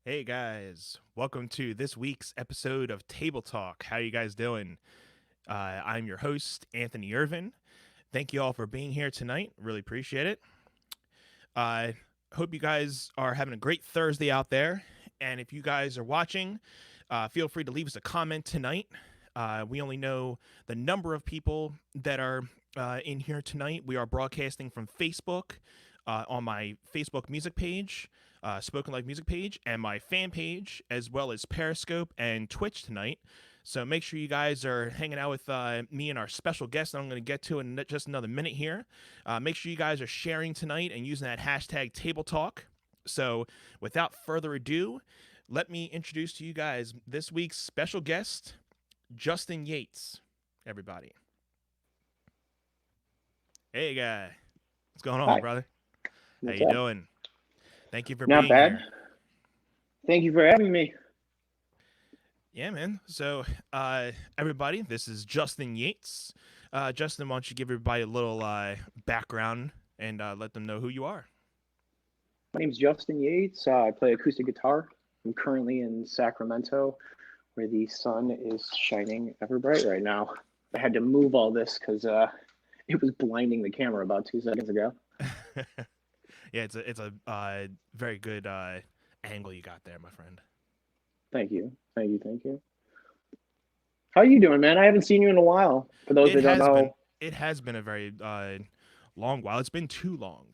Hey guys, welcome to this week's episode of Table Talk. How you guys doing? I'm your host, Anthony Irvin. Thank you all for being here tonight. Really appreciate it. I hope you guys are having a great Thursday out there. And if you guys are watching, feel free to leave us a comment tonight. We only know the number of people that are in here tonight. We are broadcasting from Facebook on my Facebook music page, Spoken Life music page, and my fan page, as well as Periscope and Twitch tonight. So make sure you guys are hanging out with me and our special guest that I'm going to get to in just another minute here. Make sure you guys are sharing tonight and using that hashtag Table Talk. So without further ado, let me introduce to you guys this week's special guest, Justin Yates. Everybody. Hey guy. What's going on, Hi, brother? How what's you up? doing? Thank you for Not being bad. here. Thank you for having me. Yeah, man. So, everybody, this is Justin Yates. Justin, why don't you give everybody a little background and let them know who you are? My name's Justin Yates. I play acoustic guitar. I'm currently in Sacramento, where the sun is shining ever bright right now. I had to move all this because it was blinding the camera about 2 seconds ago. Yeah, it's a very good angle you got there, my friend. Thank you. Thank you. Thank you. How you doing, man? I haven't seen you in a while. For those It that don't has been know, it has been a very long while. It's been too long.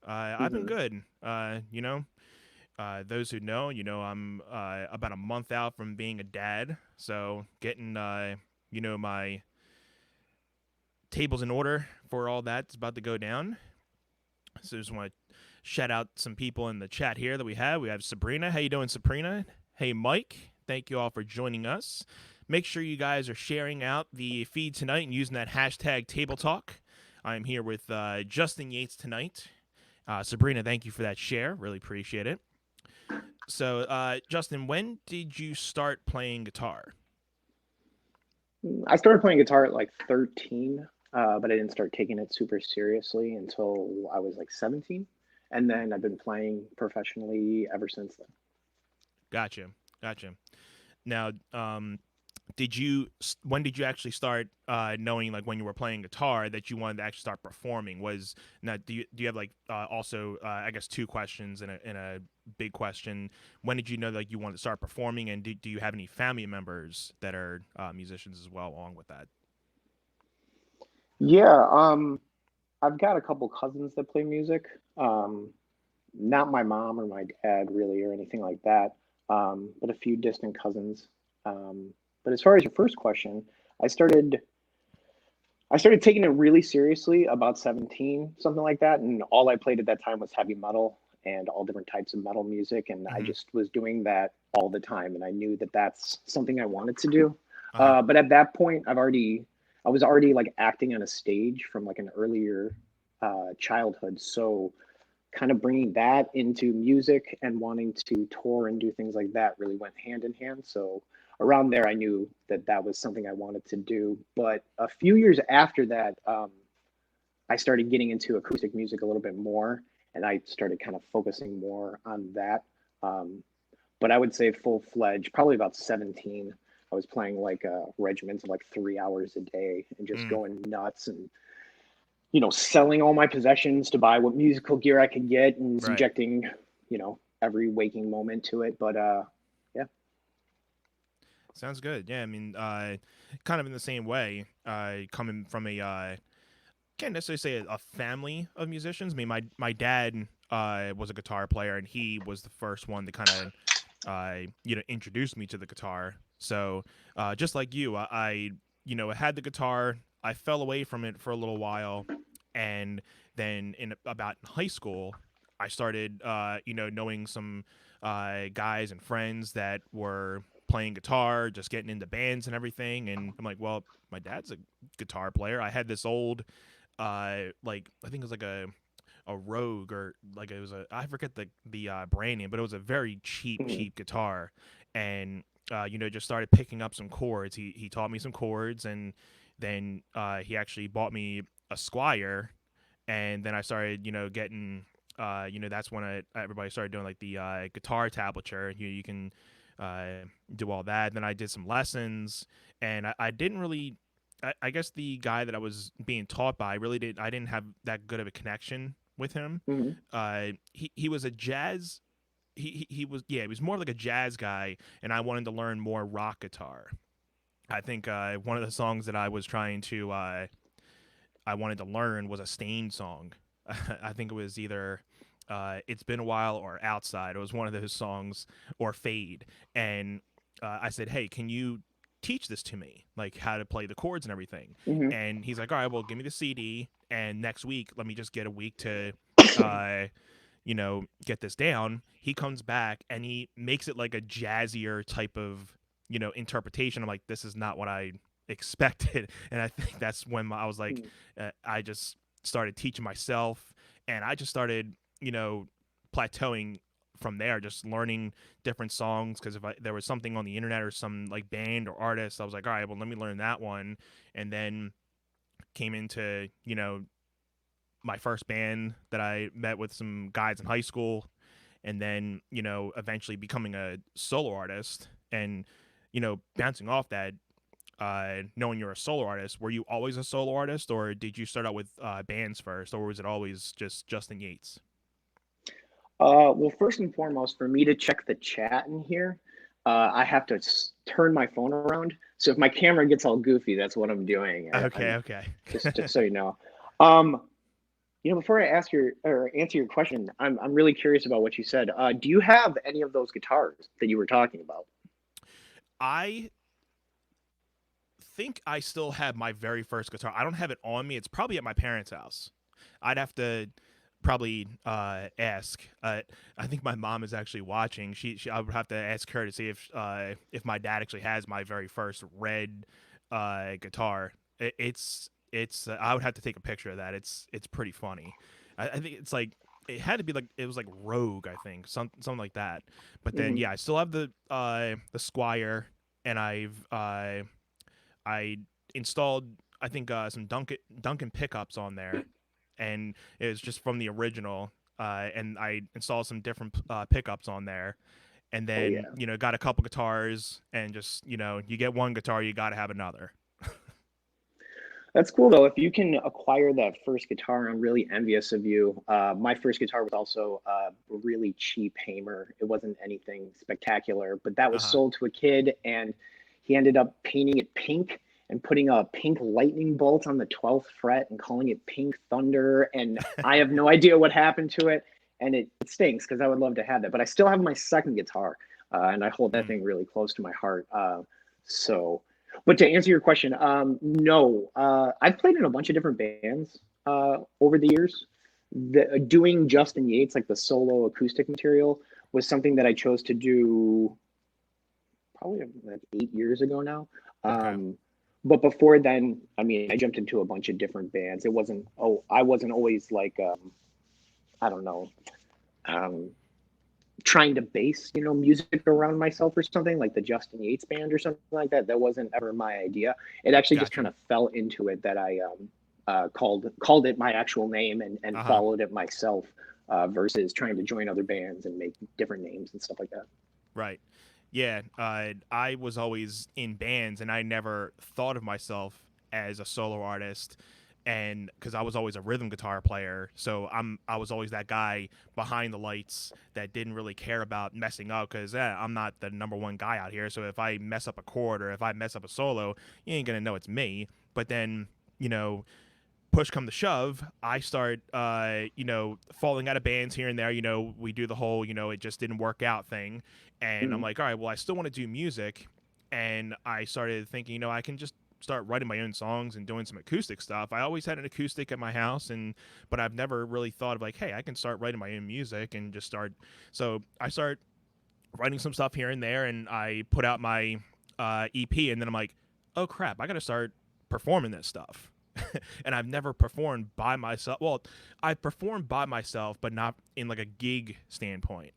I've been mhm. good. Those who know, I'm about a month out from being a dad, so getting my tables in order for all that's about to go down. So just want to shout out some people in the chat here that we have. We have Sabrina. How you doing, Sabrina? Hey, Mike. Thank you all for joining us. Make sure you guys are sharing out the feed tonight and using that hashtag Table Talk. I'm here with Justin Yates tonight. Sabrina, thank you for that share. Really appreciate it. So, Justin, when did you start playing guitar? I started playing guitar at like 13, but I didn't start taking it super seriously until I was like 17. And then I've been playing professionally ever since then. Gotcha. Gotcha. Now, did you when did you actually start knowing, like, when you were playing guitar, that you wanted to actually start performing? Was now do you have, like, also, I guess, two questions in a big question? When did you know, like, you wanted to start performing, and do you have any family members that are musicians as well along with that? Yeah, I've got a couple cousins that play music. Um, Not my mom or my dad really or anything like that, but a few distant cousins. But as far as your first question, I started I started taking it really seriously about 17, something like that, and all I played at that time was heavy metal and all different types of metal music, and I Mm-hmm. just was doing that all the time, and I knew that that's something I wanted to do. Uh huh. But at that point, I was already like acting on a stage from like an earlier childhood, so kind of bringing that into music and wanting to tour and do things like that really went hand in hand. So around there, I knew that that was something I wanted to do. But a few years after that, I started getting into acoustic music a little bit more, and I started kind of focusing more on that. Um, but I would say full fledged, probably about 17. I was playing like regiments of like 3 hours a day and just Mm, going nuts and selling all my possessions to buy what musical gear I could get and right. subjecting, every waking moment to it. But yeah. Sounds good. Yeah, I mean, kind of in the same way. Coming from a can't necessarily say a family of musicians. I mean, my dad was a guitar player, and he was the first one to kind of introduce me to the guitar. So just like you, I had the guitar. I fell away from it for a little while, and then in about high school, I started knowing some guys and friends that were playing guitar, just getting into bands and everything. And I'm like, well, my dad's a guitar player. I had this old like, I think it was like a Rogue, or like, it was a, I forget the brand name, but it was a very Mhm. cheap guitar. And just started picking up some chords. He taught me some chords, and then he actually bought me a Squire. And then I started getting that's when everybody started doing like the guitar tablature. You can do all that. Then I did some lessons, and I didn't really. I guess the guy that I was being taught by really did. I didn't have that good of a connection with him. Hmm. He was a jazz. He was, yeah, he was more like a jazz guy, and I wanted to learn more rock guitar. I think one of the songs that I was trying to I wanted to learn was a Stain song. I think it was either "It's Been a While" or "Outside." It was one of those songs, or "Fade." And I said, "Hey, can you teach this to me, like how to play the chords and everything?" Hmm. And he's like, "All right, well, give me the CD, and next week, let me just get a week to." Uh, get this down. He comes back and he makes it like a jazzier type of, interpretation. I'm like, this is not what I expected. And I think that's when I was like, I just started teaching myself, and I just started, plateauing from there, just learning different songs. Because if there was something on the internet or some like band or artist, I was like, all right, well, let me learn that one. And then came into, my first band that I met with some guys in high school, and then eventually becoming a solo artist, and bouncing off that, knowing you're a solo artist. Were you always a solo artist, or did you start out with bands first, or was it always just Justin Yates? Well, first and foremost, for me to check the chat in here, I have to turn my phone around. So if my camera gets all goofy, that's what I'm doing. Okay, I'm okay. just so you know. Um, Before I ask your or answer your question, I'm really curious about what you said. Do you have any of those guitars that you were talking about? I think I still have my very first guitar. I don't have it on me. It's probably at my parents' house. I'd have to probably ask. I think my mom is actually watching. I would have to ask her to see if my dad actually has my very first red guitar. It's I would have to take a picture of that. It's pretty funny. I think it's like it had to be like it was like Rogue, I think, something like that. But then Hmm. yeah, I still have the Squire, and I installed, I think, some Duncan pickups on there, and it was just from the original. And I installed some different pickups on there, and Oh then yeah. got a couple guitars, and just you get one guitar, you got to have another. That's cool though. If you can acquire that first guitar, I'm really envious of you. My first guitar was also a really cheap Hamer. It wasn't anything spectacular, but that Uh was huh. sold to a kid, and he ended up painting it pink and putting a pink lightning bolt on the 12th fret and calling it Pink Thunder. And I have no idea what happened to it, and it stinks because I would love to have that. But I still have my second guitar, and I hold that Mm, thing really close to my heart. So but to answer your question, no, I've played in a bunch of different bands over the years. Doing Justin Yates, like the solo acoustic material, was something that I chose to do probably like 8 years ago now. okay. Um, but before then, I mean, I jumped into a bunch of different bands. I wasn't always like, I don't know, um, trying to base music around myself or something like the Justin Yates band or something like that. That wasn't ever my idea. It actually just kind Gotcha. of fell into it that I called it my actual name and Uh huh. followed it myself, versus trying to join other bands and make different names and stuff like that. Right. Yeah. I was always in bands, and I never thought of myself as a solo artist. And because I was always a rhythm guitar player, so I was always that guy behind the lights that didn't really care about messing up, because I'm not the number one guy out here. So if I mess up a chord or if I mess up a solo, you ain't gonna know it's me. But then you know push come to shove, I start, falling out of bands here and there. We do the whole, it just didn't work out thing. And I'm Mm-hmm. like, all right, well, I still want to do music. And I started thinking, I can just start writing my own songs and doing some acoustic stuff. I always had an acoustic at my house, but I've never really thought of like, hey, I can start writing my own music and just start. So I start writing some stuff here and there, and I put out my EP, and then I'm like, oh crap, I got to start performing this stuff. And I've never performed by myself. Well, I've performed by myself, but not in like a gig standpoint.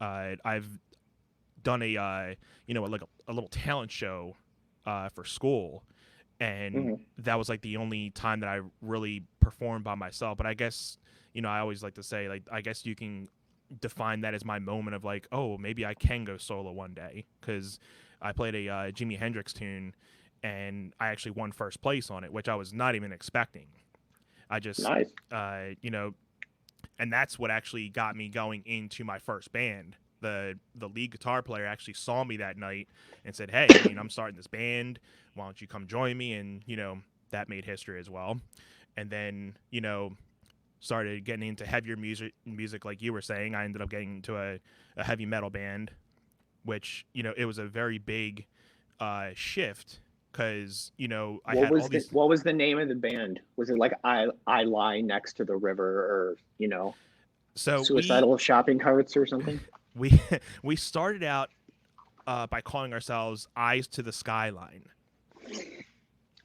I've done a like a little talent show for school, and Hmm. that was like the only time that I really performed by myself. But I guess, I always like to say, like, I guess you can define that as my moment of like, oh, maybe I can go solo one day, because I played a Jimi Hendrix tune and I actually won first place on it, which I was not even expecting. I just, Nice. and that's what actually got me going into my first band. The lead guitar player actually saw me that night and said, "Hey, I'm starting this band. Why don't you come join me?" And that made history as well. And then started getting into heavier music like you were saying. I ended up getting into a heavy metal band, which it was a very big shift, because I had all these. What was the name of the band? Was it like I lie next to the river, or So suicidal shopping carts or something? we we started out by calling ourselves Eyes to the Skyline.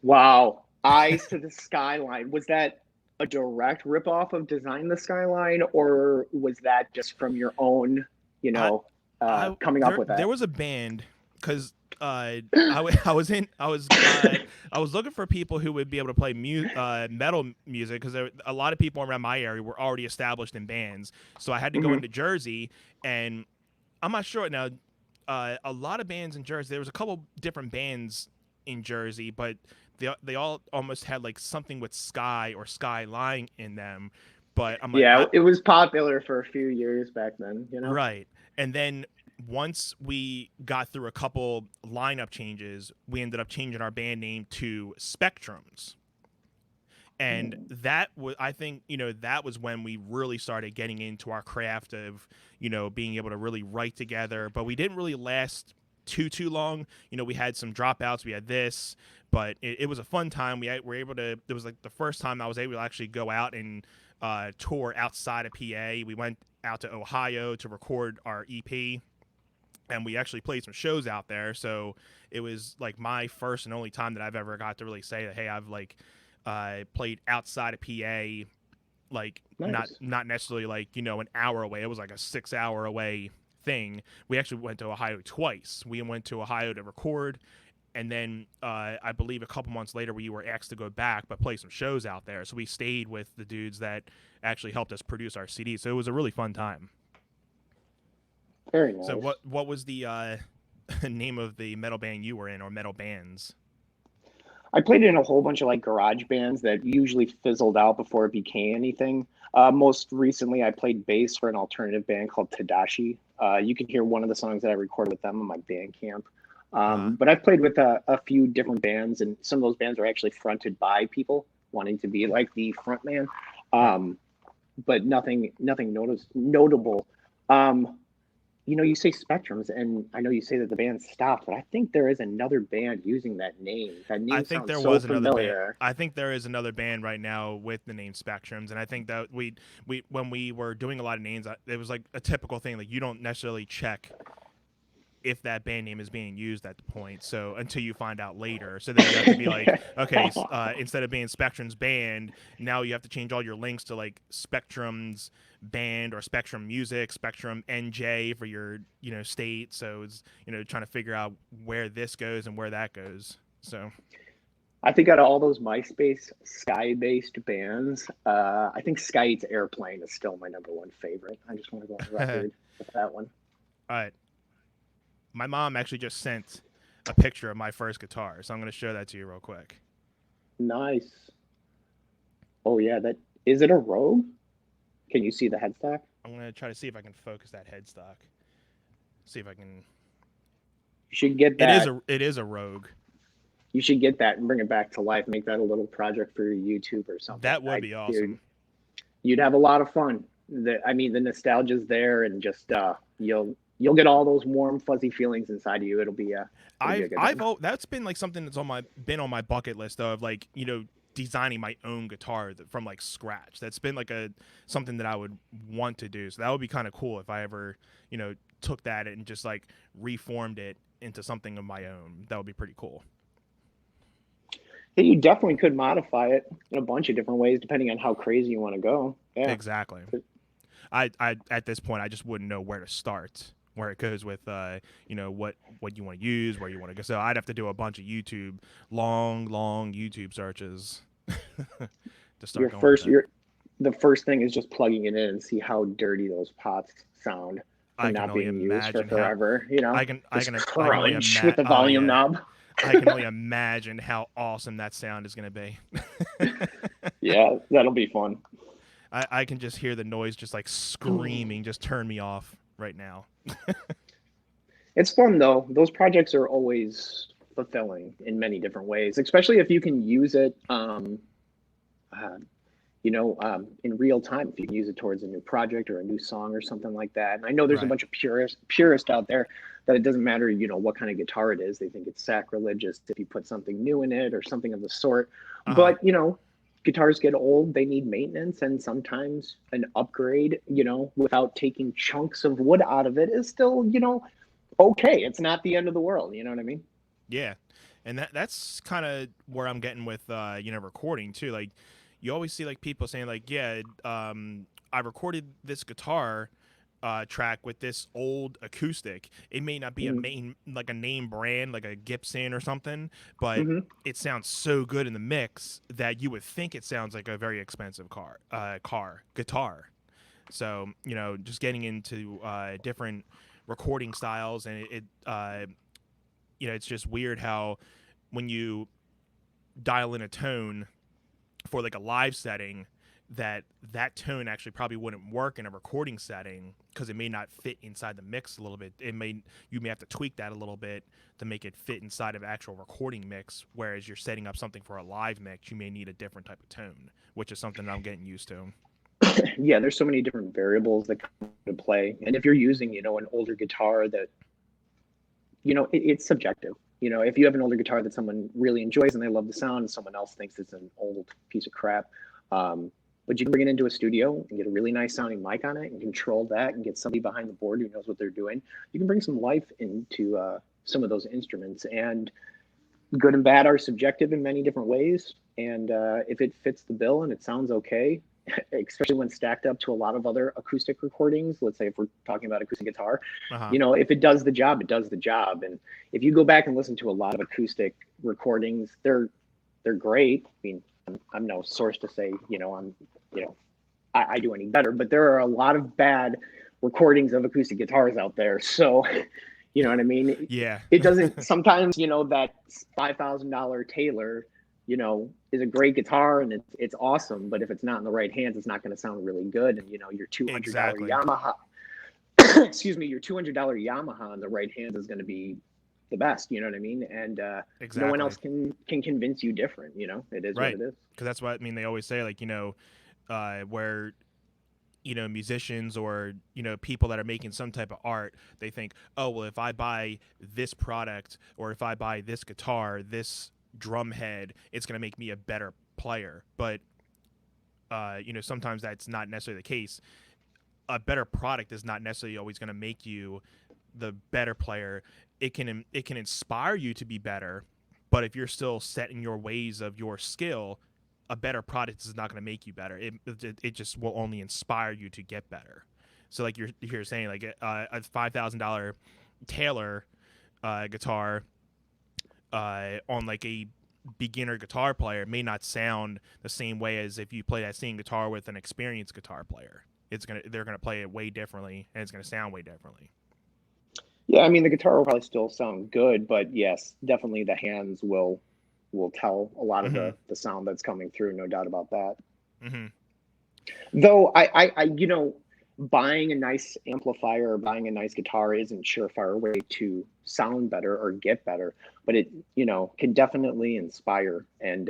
Wow. Eyes to the Skyline. Was that a direct ripoff of Design the Skyline, or was that just from your own, you I know, I coming up with there that? was a band, because I was in I was looking for people who would be able to play metal music, because a lot of people around my area were already established in bands. So I had to go Hmm. into Jersey, and I'm not sure now. A lot of bands in Jersey. There was a couple different bands in Jersey, but they all almost had like something with sky or skyline in them. But I'm like, Yeah, it was popular for a few years back then. right. And then once we got through a couple lineup changes, we ended up changing our band name to Spectrums. And Hmm. that was, I think, that was when we really started getting into our craft of, being able to really write together. But we didn't really last too long. We had some dropouts. We had this, but it was a fun time. We were able to. It was like the first time I was able to actually go out and tour outside of PA. We went out to Ohio to record our EP, and we actually played some shows out there. So it was like my first and only time that I've ever got to really say that, hey, I've like played outside of PA, like not Nice. not necessarily like an hour away. It was like a 6 hour away thing. We actually went to Ohio twice. We went to Ohio to record, and then I believe a couple months later we were asked to go back but play some shows out there. So we stayed with the dudes that actually helped us produce our CD. So it was a really fun time. Very So nice. what was the name of the metal band you were in, or metal bands? I played in a whole bunch of like garage bands that usually fizzled out before it became anything. Most recently, I played bass for an alternative band called Tadashi. You can hear one of the songs that I recorded with them on my Bandcamp. Uh, But I've played with a few different bands, and some of those bands are actually fronted by people wanting to be like the front man. right. Um, but nothing notable. Um, you say Spectrums, and I know you say that the band stopped, but I think there is another band using that name. That I name think sounds there so was another band. familiar. I think there is another band right now with the name Spectrums, and I think that we when we were doing a lot of names, it was like a typical thing. Like, you don't necessarily check if that band name is being used at the point, so until you find out later. So then you have to be like, okay, instead of being Spectrum's band, now you have to change all your links to like Spectrum's band or Spectrum Music, Spectrum NJ for your state. So it's trying to figure out where this goes and where that goes. So I think out of all those MySpace Sky-based bands, I think Sky's Airplane is still my number one favorite. I just want to go on all record with that one. right, my mom actually just sent a picture of my first guitar, so I'm going to show that to you real quick. Nice. Oh yeah, that is it a Rogue? Can you see the headstock? I'm going to try to see if I can focus that headstock. See if I can. You should get It is that. a Rogue. You should get that and bring it back to life. Make that a little project for your YouTube or something. That would be Dude, awesome. you'd have a lot of fun. The nostalgia's there, and just you'll get all those warm, fuzzy feelings inside of you. It'll be a good time. That's been like something that's on my bucket list though, of like designing my own guitar from like scratch. That's been like a something that I would want to do. So that would be kind of cool if I ever took that and just like reformed it into something of my own. That would be pretty cool. Yeah, you definitely could modify it in a bunch of different ways depending on how crazy you want to go. Yeah. Exactly. I at this point I just wouldn't know where to start where it goes with what you want to use, where you want to go. So I'd have to do a bunch of long YouTube searches to start Your going with first it. your the first thing is just plugging it in and see how dirty those pots sound from I can not only being used for imagine how forever, I just can only crunch with imagine. the Oh volume yeah, knob. I can only imagine how awesome that sound is going to be. Yeah, that'll be fun. I can just hear the noise just like screaming, just turn me off right now. It's fun though. Those projects are always fulfilling in many different ways, especially if you can use it uh, in real time. If you can use it towards a new project or a new song or something like that. And I know there's a Right. bunch of purists out there that it doesn't matter, what kind of guitar it is. They think it's sacrilegious if you put something new in it or something of the sort. Uh huh. But guitars get old, they need maintenance, and sometimes an upgrade, without taking chunks of wood out of it is still, okay. It's not the end of the world. You know what I mean? Yeah, and that's kind of where I'm getting with recording too. Like you always see like people saying like, yeah, I recorded this guitar track with this old acoustic. It may not be a Mm-hmm. main like a name brand like a Gibson or something, but Mm-hmm. it sounds so good in the mix that you would think it sounds like a very expensive guitar. So just getting into different recording styles, and it's just weird how when you dial in a tone for like a live setting, that tone actually probably wouldn't work in a recording setting because it may not fit inside the mix a little bit. You may have to tweak that a little bit to make it fit inside of actual recording mix, whereas you're setting up something for a live mix, you may need a different type of tone, which is something that I'm getting used to. Yeah, there's so many different variables that come into play. And if you're using, an older guitar that, it's subjective. If you have an older guitar that someone really enjoys and they love the sound, and someone else thinks it's an old piece of crap, but you can bring it into a studio and get a really nice sounding mic on it and control that and get somebody behind the board who knows what they're doing. You can bring some life into some of those instruments. And good and bad are subjective in many different ways. And if it fits the bill and it sounds okay, especially when stacked up to a lot of other acoustic recordings, let's say if we're talking about acoustic guitar, Uh huh. if it does the job, it does the job. And if you go back and listen to a lot of acoustic recordings, they're great. I mean, I'm no source to say, you know, I do any better, but there are a lot of bad recordings of acoustic guitars out there. So, you know what I mean? Yeah. It doesn't sometimes, that $5,000 Taylor, is a great guitar and it's awesome. But if it's not in the right hands, it's not going to sound really good. And, your $200 Exactly. Yamaha, excuse me, your $200 Yamaha in the right hands is going to be the best. You know what I mean? And no one Exactly. else can convince you different. It is what Right. it is. Because that's what I mean. They always say like where musicians or people that are making some type of art, they think, oh well, if I buy this product or if I buy this guitar, this drum head, it's going to make me a better player. But sometimes that's not necessarily the case. A better product is not necessarily always going to make you the better player. It can inspire you to be better, but if you're still set in your ways of your skill, a better product is not going to make you better. It just will only inspire you to get better. So like you're saying like a $5,000 Taylor guitar on like a beginner guitar player may not sound the same way as if you play that same guitar with an experienced guitar player. They're gonna play it way differently and it's gonna sound way differently. Yeah, I mean the guitar will probably still sound good, but yes, definitely the hands will tell a lot of Mm-hmm. the sound that's coming through, no doubt about that. Mm-hmm. Though buying a nice amplifier or buying a nice guitar isn't surefire way to sound better or get better, but it can definitely inspire. And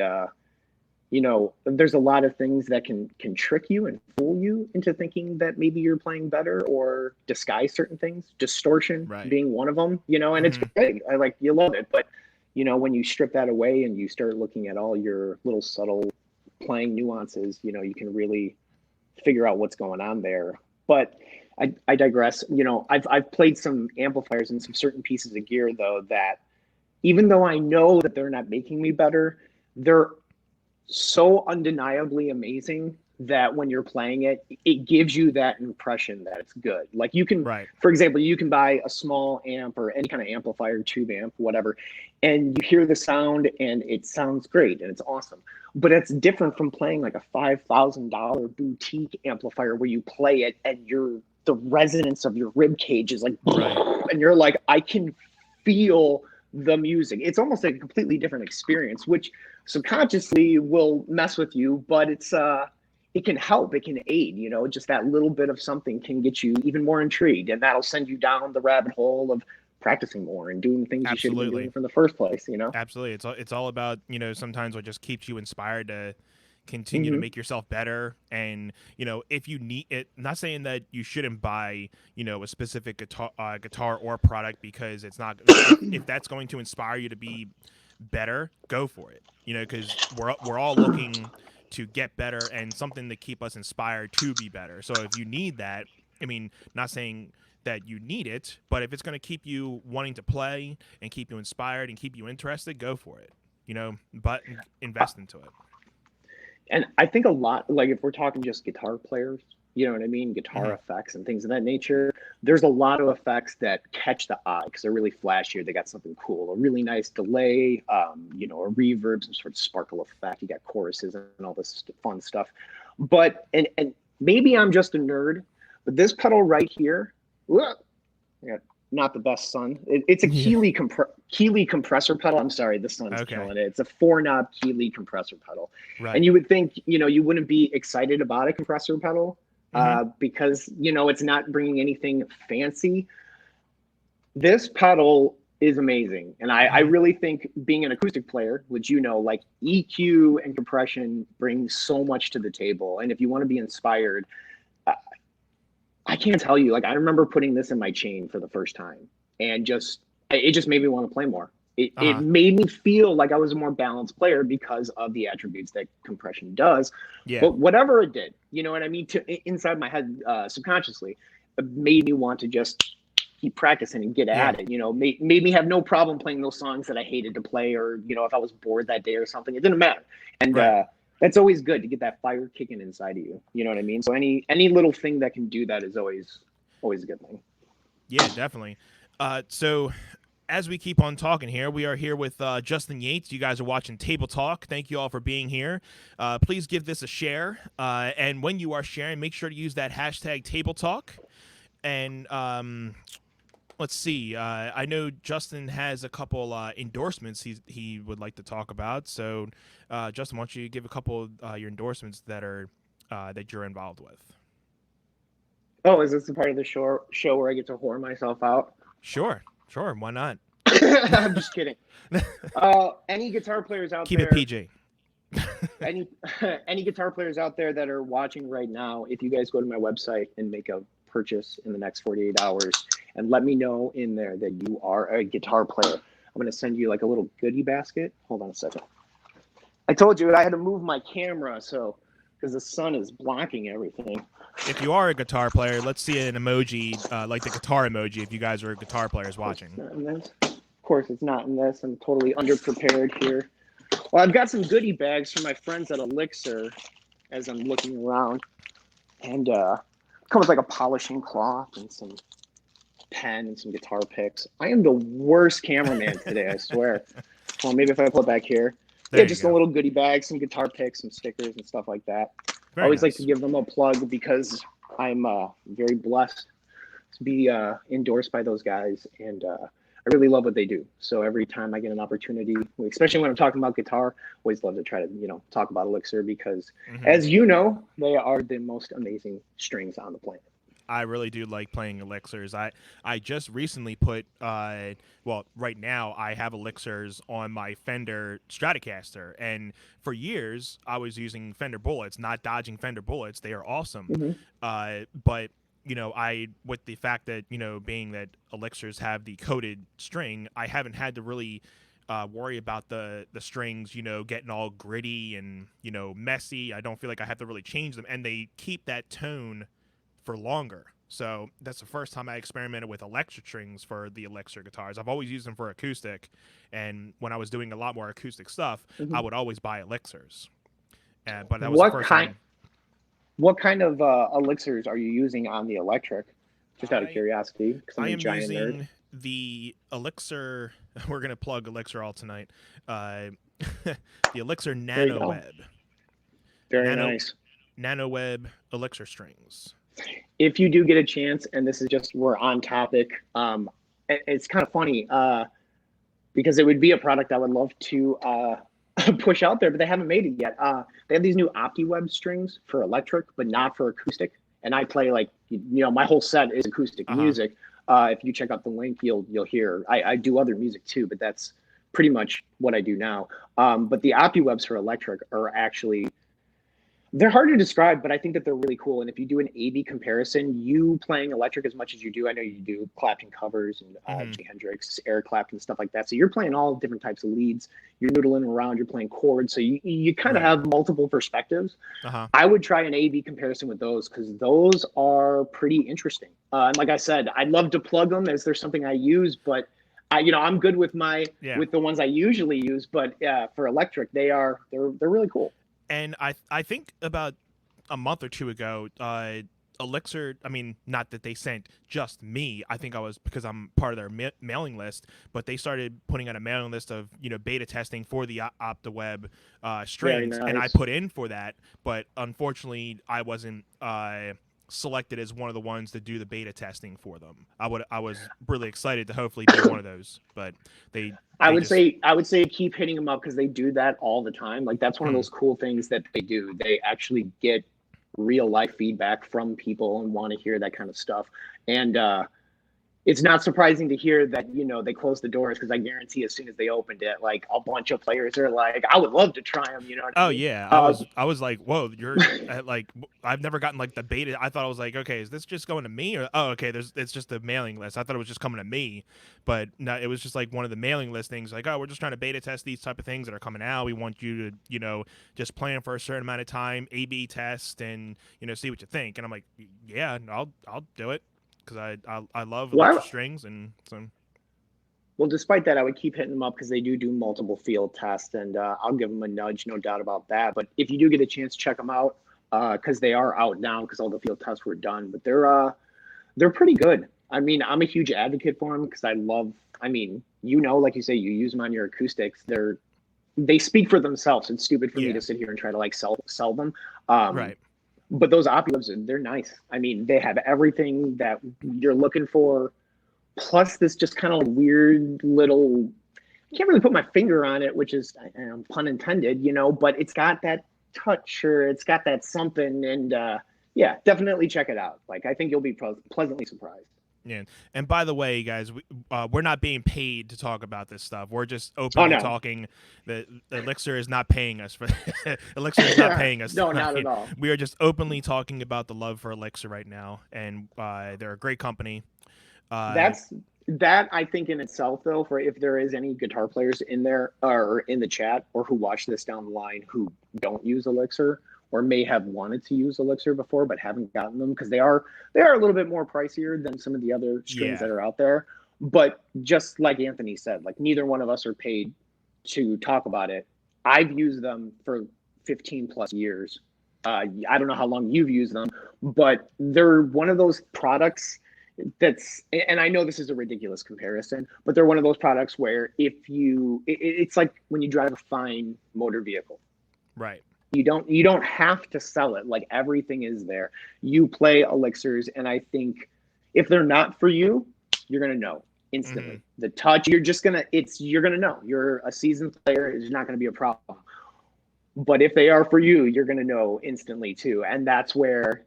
there's a lot of things that can trick you and fool you into thinking that maybe you're playing better or disguise certain things, distortion Right. being one of them, and it's Mm-hmm. great. You love it, but when you strip that away and you start looking at all your little subtle playing nuances, you can really figure out what's going on there. But I digress. I've played some amplifiers and some certain pieces of gear though that even though I know that they're not making me better, they're so undeniably amazing that when you're playing it, it gives you that impression that it's good. Like you can, Right. for example, you can buy a small amp or any kind of amplifier, tube amp, whatever, and you hear the sound and it sounds great and it's awesome. But it's different from playing like a $5,000 boutique amplifier where you play it and the resonance of your rib cage is like, Right. and you're like, I can feel the music. It's almost like a completely different experience, which subconsciously will mess with you, but it can help, it can aid, just that little bit of something can get you even more intrigued, and that'll send you down the rabbit hole of practicing more and doing things you should have been doing Absolutely. from the first place. Absolutely. It's all about, sometimes what just keeps you inspired to continue to Mm-hmm. make yourself better. And, if you need it, not saying that you shouldn't buy, a specific guitar or product, because it's not, if that's going to inspire you to be better, go for it. Because we're all looking to get better, and something to keep us inspired to be better. So if you need that, I mean, not saying that you need it, but if it's going to keep you wanting to play and keep you inspired and keep you interested, go for it. But invest into it. And I think a lot, like if we're talking just guitar players, you know what I mean? Guitar Hmm. effects and things of that nature. There's a lot of effects that catch the eye because they're really flashy or they got something cool, a really nice delay, a reverb, some sort of sparkle effect. You got choruses and all this fun stuff. But, and maybe I'm just a nerd, but this pedal right here, look, yeah, not the best sun. It's a Yeah. Keeley compressor pedal. I'm sorry, the sun's Okay. killing it. It's a 4-knob Keeley compressor pedal, and Right. you would think you wouldn't be excited about a compressor pedal Hmm. because it's not bringing anything fancy. This pedal is amazing, and I Hmm. really think being an acoustic player, which like EQ and compression bring so much to the table, and if you want to be inspired, I can't tell you. Like I remember putting this in my chain for the first time, and it just made me want to play more. It Uh-huh. made me feel like I was a more balanced player because of the attributes that compression does. Yeah. But whatever it did, you know what I mean? Inside my head, subconsciously, it made me want to just keep practicing and get Yeah. at it. Made me have no problem playing those songs that I hated to play, or if I was bored that day or something, it didn't matter. And Right. that's always good to get that fire kicking inside of you. You know what I mean? So any little thing that can do that is always a good thing. Yeah, definitely. So as we keep on talking here, we are here with Justin Yates. You guys are watching Table Talk. Thank you all for being here. Please give this a share. And when you are sharing, make sure to use that hashtag Table Talk. And let's see. I know Justin has a couple endorsements he would like to talk about. So, Justin, why don't you give a couple of your endorsements that you're involved with? Oh, is this the part of the show where I get to whore myself out? Sure, sure. Why not? I'm just kidding. Any guitar players out Keep it there, PG. any any guitar players out there that are watching right now, if you guys go to my website and make a purchase in the next 48 hours and let me know in there that you are a guitar player, I'm going to send you like a little goodie basket. Hold on a second. I told you I had to move my camera because the sun is blocking everything. If you are a guitar player, let's see an emoji, like the guitar emoji, if you guys are guitar players Of course watching. it's not in this. Of course it's not in this. I'm totally underprepared here. Well, I've got some goodie bags from my friends at Elixir as I'm looking around, and comes with like a polishing cloth and some pen and some guitar picks. I am the worst cameraman today, I swear. Well, maybe if I pull it back here. Yeah, There you just a go. little goodie bag, some guitar picks, some stickers and stuff like that. I Very always like to nice. give them a plug because I'm very blessed to be endorsed by those guys, and I really love what they do. So every time I get an opportunity, especially when I'm talking about guitar, I always love to try to talk about Elixir because, Hmm. as you know, they are the most amazing strings on the planet. I really do like playing elixirs. I just recently put well, right now I have elixirs on my Fender Stratocaster, and for years I was using Fender bullets, not dodging Fender bullets. They are awesome, Mm-hmm. but I, with the fact that being that elixirs have the coated string, I haven't had to really worry about the strings, getting all gritty and messy. I don't feel like I have to really change them, and they keep that tone for longer. So that's the first time I experimented with electric strings for the Elixir guitars. I've always used them for acoustic, and when I was doing a lot more acoustic stuff, Mm-hmm. I would always buy Elixirs. But that was the What first kind? time. What kind of elixirs are you using on the electric? Just out of I curiosity, because I'm I a am giant nerd. using the Elixir. We're gonna plug Elixir all tonight. Uh, the Elixir There you go. NanoWeb, Very Nano nice. NanoWeb Elixir strings. If you do get a chance, and this is just we're on topic, it's kind of funny because it would be a product I would love to push out there, but they haven't made it yet. They have these new OptiWeb strings for electric, but not for acoustic. And I play like my whole set is acoustic Uh huh. music. If you check out the link, you'll hear I do other music too, but that's pretty much what I do now. But the OptiWebs for electric are actually they're hard to describe, but I think that they're really cool. And if you do an A/B comparison, you playing electric as much as you do, I know you do Clapton covers and Hmm. Jimi Hendrix, Eric Clapton, stuff like that. So you're playing all different types of leads. You're noodling around. You're playing chords. So you kind of Right. have multiple perspectives. Uh huh. I would try an A/B comparison with those because those are pretty interesting. And like I said, I'd love to plug them as there's something I use, but I'm good with Yeah. with the ones I usually use. But for electric, they're really cool. And I think about a month or two ago, Elixir. I mean, not that they sent just me. I think I was because I'm part of their mailing list, but they started putting out a mailing list of beta testing for the OptiWeb Very strings, and I nice. put in for that. But unfortunately, I wasn't selected as one of the ones to do the beta testing for them. I was really excited to hopefully be one of those, but they I they would just say I would say keep hitting them up because they do that all the time. Like that's one of hmm, those cool things that they do. They actually get real life feedback from people and want to hear that kind of stuff. And it's not surprising to hear that they closed the doors because I guarantee as soon as they opened it, like a bunch of players are like, I would love to try them. You know what I oh mean? yeah, Uh, I was like, whoa, you're like I've never gotten like the beta. I thought I was like, okay, is this just going to me or oh okay, there's it's just a mailing list. I thought it was just coming to me, but no, it was just like one of the mailing list things. Like, oh, we're just trying to beta test these type of things that are coming out. We want you to just plan for a certain amount of time, A/B test, and see what you think. And I'm like, yeah, I'll do it because I love well, electric strings and so Well, despite that, I would keep hitting them up because they do multiple field tests, and I'll give them a nudge, no doubt about that. But if you do get a chance, check them out because they are out now because all the field tests were done. But they're pretty good. I mean, I'm a huge advocate for them because I love. I mean, like you say, you use them on your acoustics. They speak for themselves. It's stupid for me yeah, to sit here and try to like sell them. Um, right, but those Opulums, they're nice. I mean, they have everything that you're looking for plus this just kind of weird little I can't really put my finger on it, which is pun intended, but it's got that touch or it's got that something. And yeah, definitely check it out. Like, I think you'll be pleasantly surprised. yeah. And by the way, guys, we're not being paid to talk about this stuff. We're just Oh, openly no. talking. The Elixir is not paying us for Elixir is not paying us No, not at tonight. all. We are just openly talking about the love for Elixir right now, and they're a great company. Uh, That's that I think in itself, though, for if there is any guitar players in there or in the chat or who watch this down the line who don't use Elixir or may have wanted to use Elixir before but haven't gotten them because they are a little bit more pricier than some of the other strings yeah, that are out there. But just like Anthony said, like neither one of us are paid to talk about it. I've used them for 15 plus years. I don't know how long you've used them, but they're one of those products that's and I know this is a ridiculous comparison, but they're one of those products where it's like when you drive a fine motor vehicle. right. You don't have to sell it. Like everything is there. You play elixirs, and I think if they're not for you, you're gonna know Hmm. instantly. The touch, you're gonna know. You're a seasoned player, it's not gonna be a problem. But if they are for you, you're gonna know instantly too. And that's where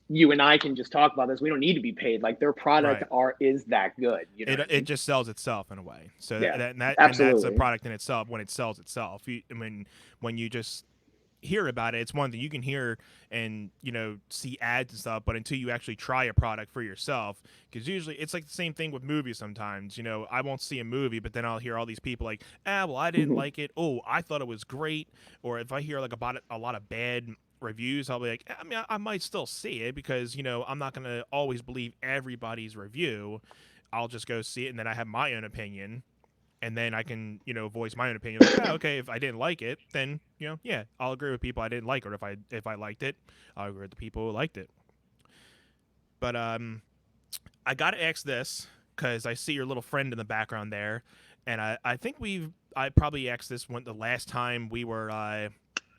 you and I can just talk about this. We don't need to be paid. Like their product Right. is that good. You know what I It mean? just sells itself in a way. So Yeah, that's a absolutely. product in itself when it sells itself. I mean, when you just hear about it, it's one thing you can hear and see ads and stuff, but until you actually try a product for yourself, because usually it's like the same thing with movies. Sometimes I won't see a movie, but then I'll hear all these people like, well, I didn't Mhm. like it. Oh, I thought it was great. Or if I hear like about it, a lot of bad reviews, I'll be like, I mean, I might still see it because I'm not gonna always believe everybody's review. I'll just go see it and then I have my own opinion and then I can, voice my own opinion. Like, oh, okay, if I didn't like it, then yeah, I'll agree with people I didn't like, or if I liked it, I'll agree with the people who liked it. But I gotta ask this because I see your little friend in the background there, and I think I probably asked this one the last time we were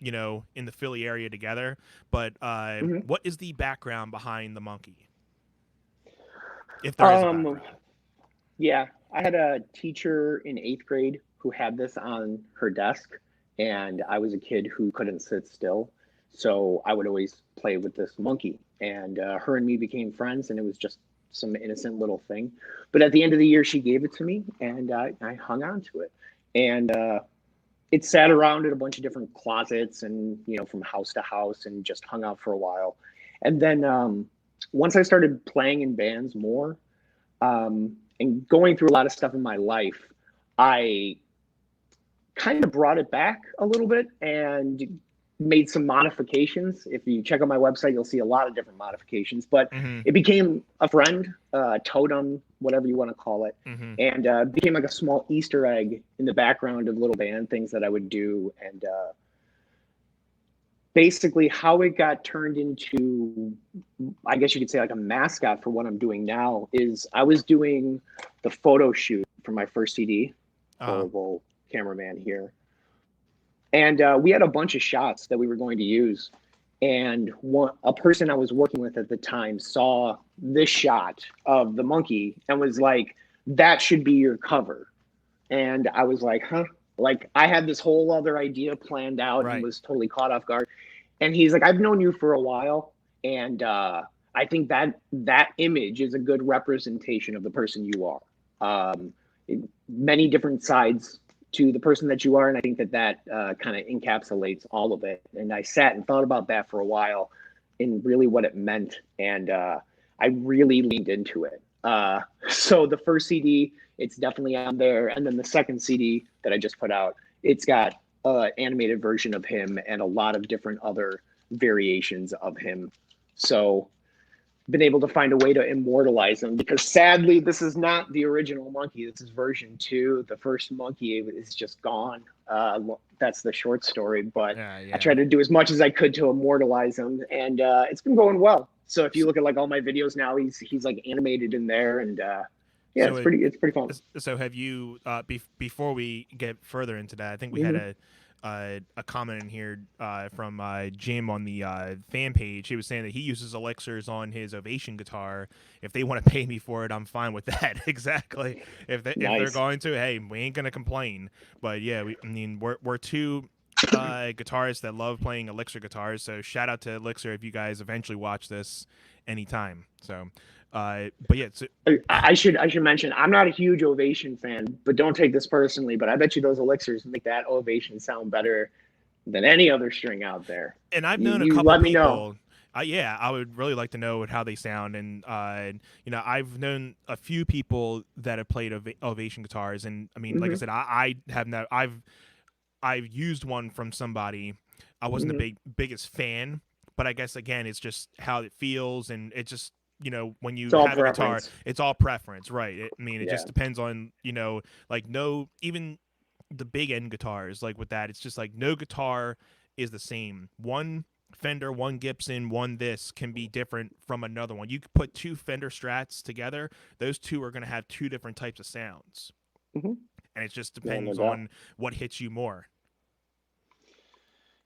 in the Philly area together. But Hmm. what is the background behind the monkey, if there is a Um, background? yeah, I had a teacher in eighth grade who had this on her desk, and I was a kid who couldn't sit still. So I would always play with this monkey, and her and me became friends, and it was just some innocent little thing. But at the end of the year, she gave it to me, and I hung on to it. And it sat around in a bunch of different closets and, from house to house and just hung out for a while. And then once I started playing in bands more, and going through a lot of stuff in my life, I kind of brought it back a little bit and made some modifications. If you check out my website, you'll see a lot of different modifications, but Mm-hmm. it became a friend, totem, whatever you want to call it, Mm-hmm. and became like a small Easter egg in the background of little band things that I would do. And basically, how it got turned into, I guess you could say, like a mascot for what I'm doing now is I was doing the photo shoot for my first CD. Uh. Horrible cameraman here. And we had a bunch of shots that we were going to use. And a person I was working with at the time saw this shot of the monkey and was like, that should be your cover. And I was like, huh? Like, I had this whole other idea planned out and Right. was totally caught off guard. And he's like, I've known you for a while. And I think that image is a good representation of the person you are. Many different sides to the person that you are, and I think that kind of encapsulates all of it. And I sat and thought about that for a while, and really what it meant, and I really leaned into it. So the first CD, it's definitely on there, and then the second CD that I just put out, it's got an animated version of him and a lot of different other variations of him. So been able to find a way to immortalize him, because sadly this is not the original monkey. This is version 2. The first monkey is just gone. That's the short story, but Yeah. I Yeah. tried to do as much as I could to immortalize him, and it's been going well. So if you look at like all my videos now, he's like animated in there, and yeah, So it's it, pretty fun. so have you before we get further into that, I think we had Mm-hmm. a comment in here from Jim on the fan page. He was saying that he uses elixirs on his Ovation guitar. If they want to pay me for it, I'm fine with that. Exactly. If they're Nice. going to, hey, we ain't gonna complain. But yeah, I mean, we're two guitarists that love playing elixir guitars. So shout out to Elixir if you guys eventually watch this anytime. So but yeah, so, I should mention I'm not a huge Ovation fan, but don't take this personally. But I bet you those elixirs make that Ovation sound better than any other string out there. and I've You known a you couple let me know. people. Yeah, I would really like to know how they sound, and I've known a few people that have played Ovation guitars, and I mean, like I Hmm. said, I have no, I've used one from somebody. I wasn't the Hmm. biggest fan, but I guess again, it's just how it feels, and it just when It's you all have a guitar, preference. it's all preference, right? I mean, it just Yeah. depends on like no even the big end guitars like with that, it's just like no guitar is the same. One Fender, one Gibson, one this can be different from another one. You could put two Fender Strats together; those two are going to have two different types of sounds, Hmm. and it just No, no depends doubt. on what hits you more.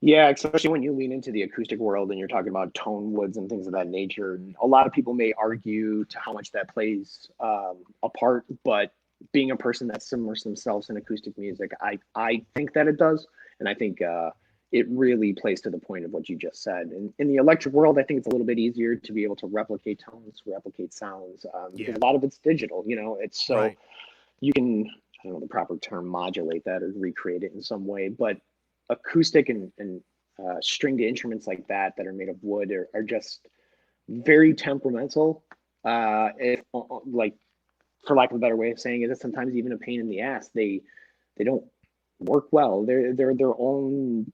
Yeah, especially when you lean into the acoustic world and you're talking about tone woods and things of that nature. And a lot of people may argue to how much that plays a part, but being a person that submerges themselves in acoustic music, I think that it does, and I think it really plays to the point of what you just said. And in the electric world, I think it's a little bit easier to be able to replicate tones, replicate sounds, because Yeah, a lot of it's digital. It's so right. you can, I don't know the proper term, modulate that or recreate it in some way, but acoustic and stringed instruments like that are made of wood are just very temperamental. If like, for lack of a better way of saying it, it's sometimes even a pain in the ass. They don't work well. They're their own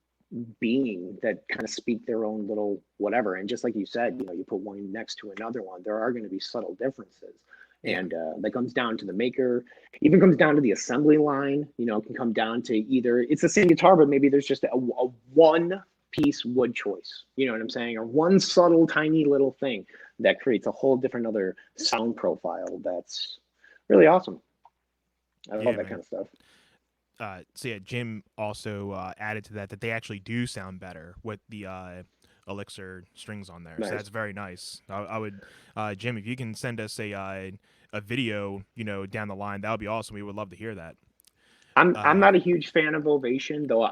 being that kind of speak their own little whatever. And just like you said, you put one next to another one, there are going to be subtle differences. Yeah. And that comes down to the maker, even comes down to the assembly line. It can come down to either it's the same guitar, but maybe there's just a one piece wood choice. You know what I'm saying? Or one subtle, tiny little thing that creates a whole different other sound profile. That's really awesome. I love Yeah, that man. kind of stuff. So yeah, Jim also added to that they actually do sound better with the Elixir strings on there. So Nice. that's very nice. I would, Jim, if you can send us a video, down the line, that would be awesome. We would love to hear that. I'm Uh, not a huge fan of Ovation, though.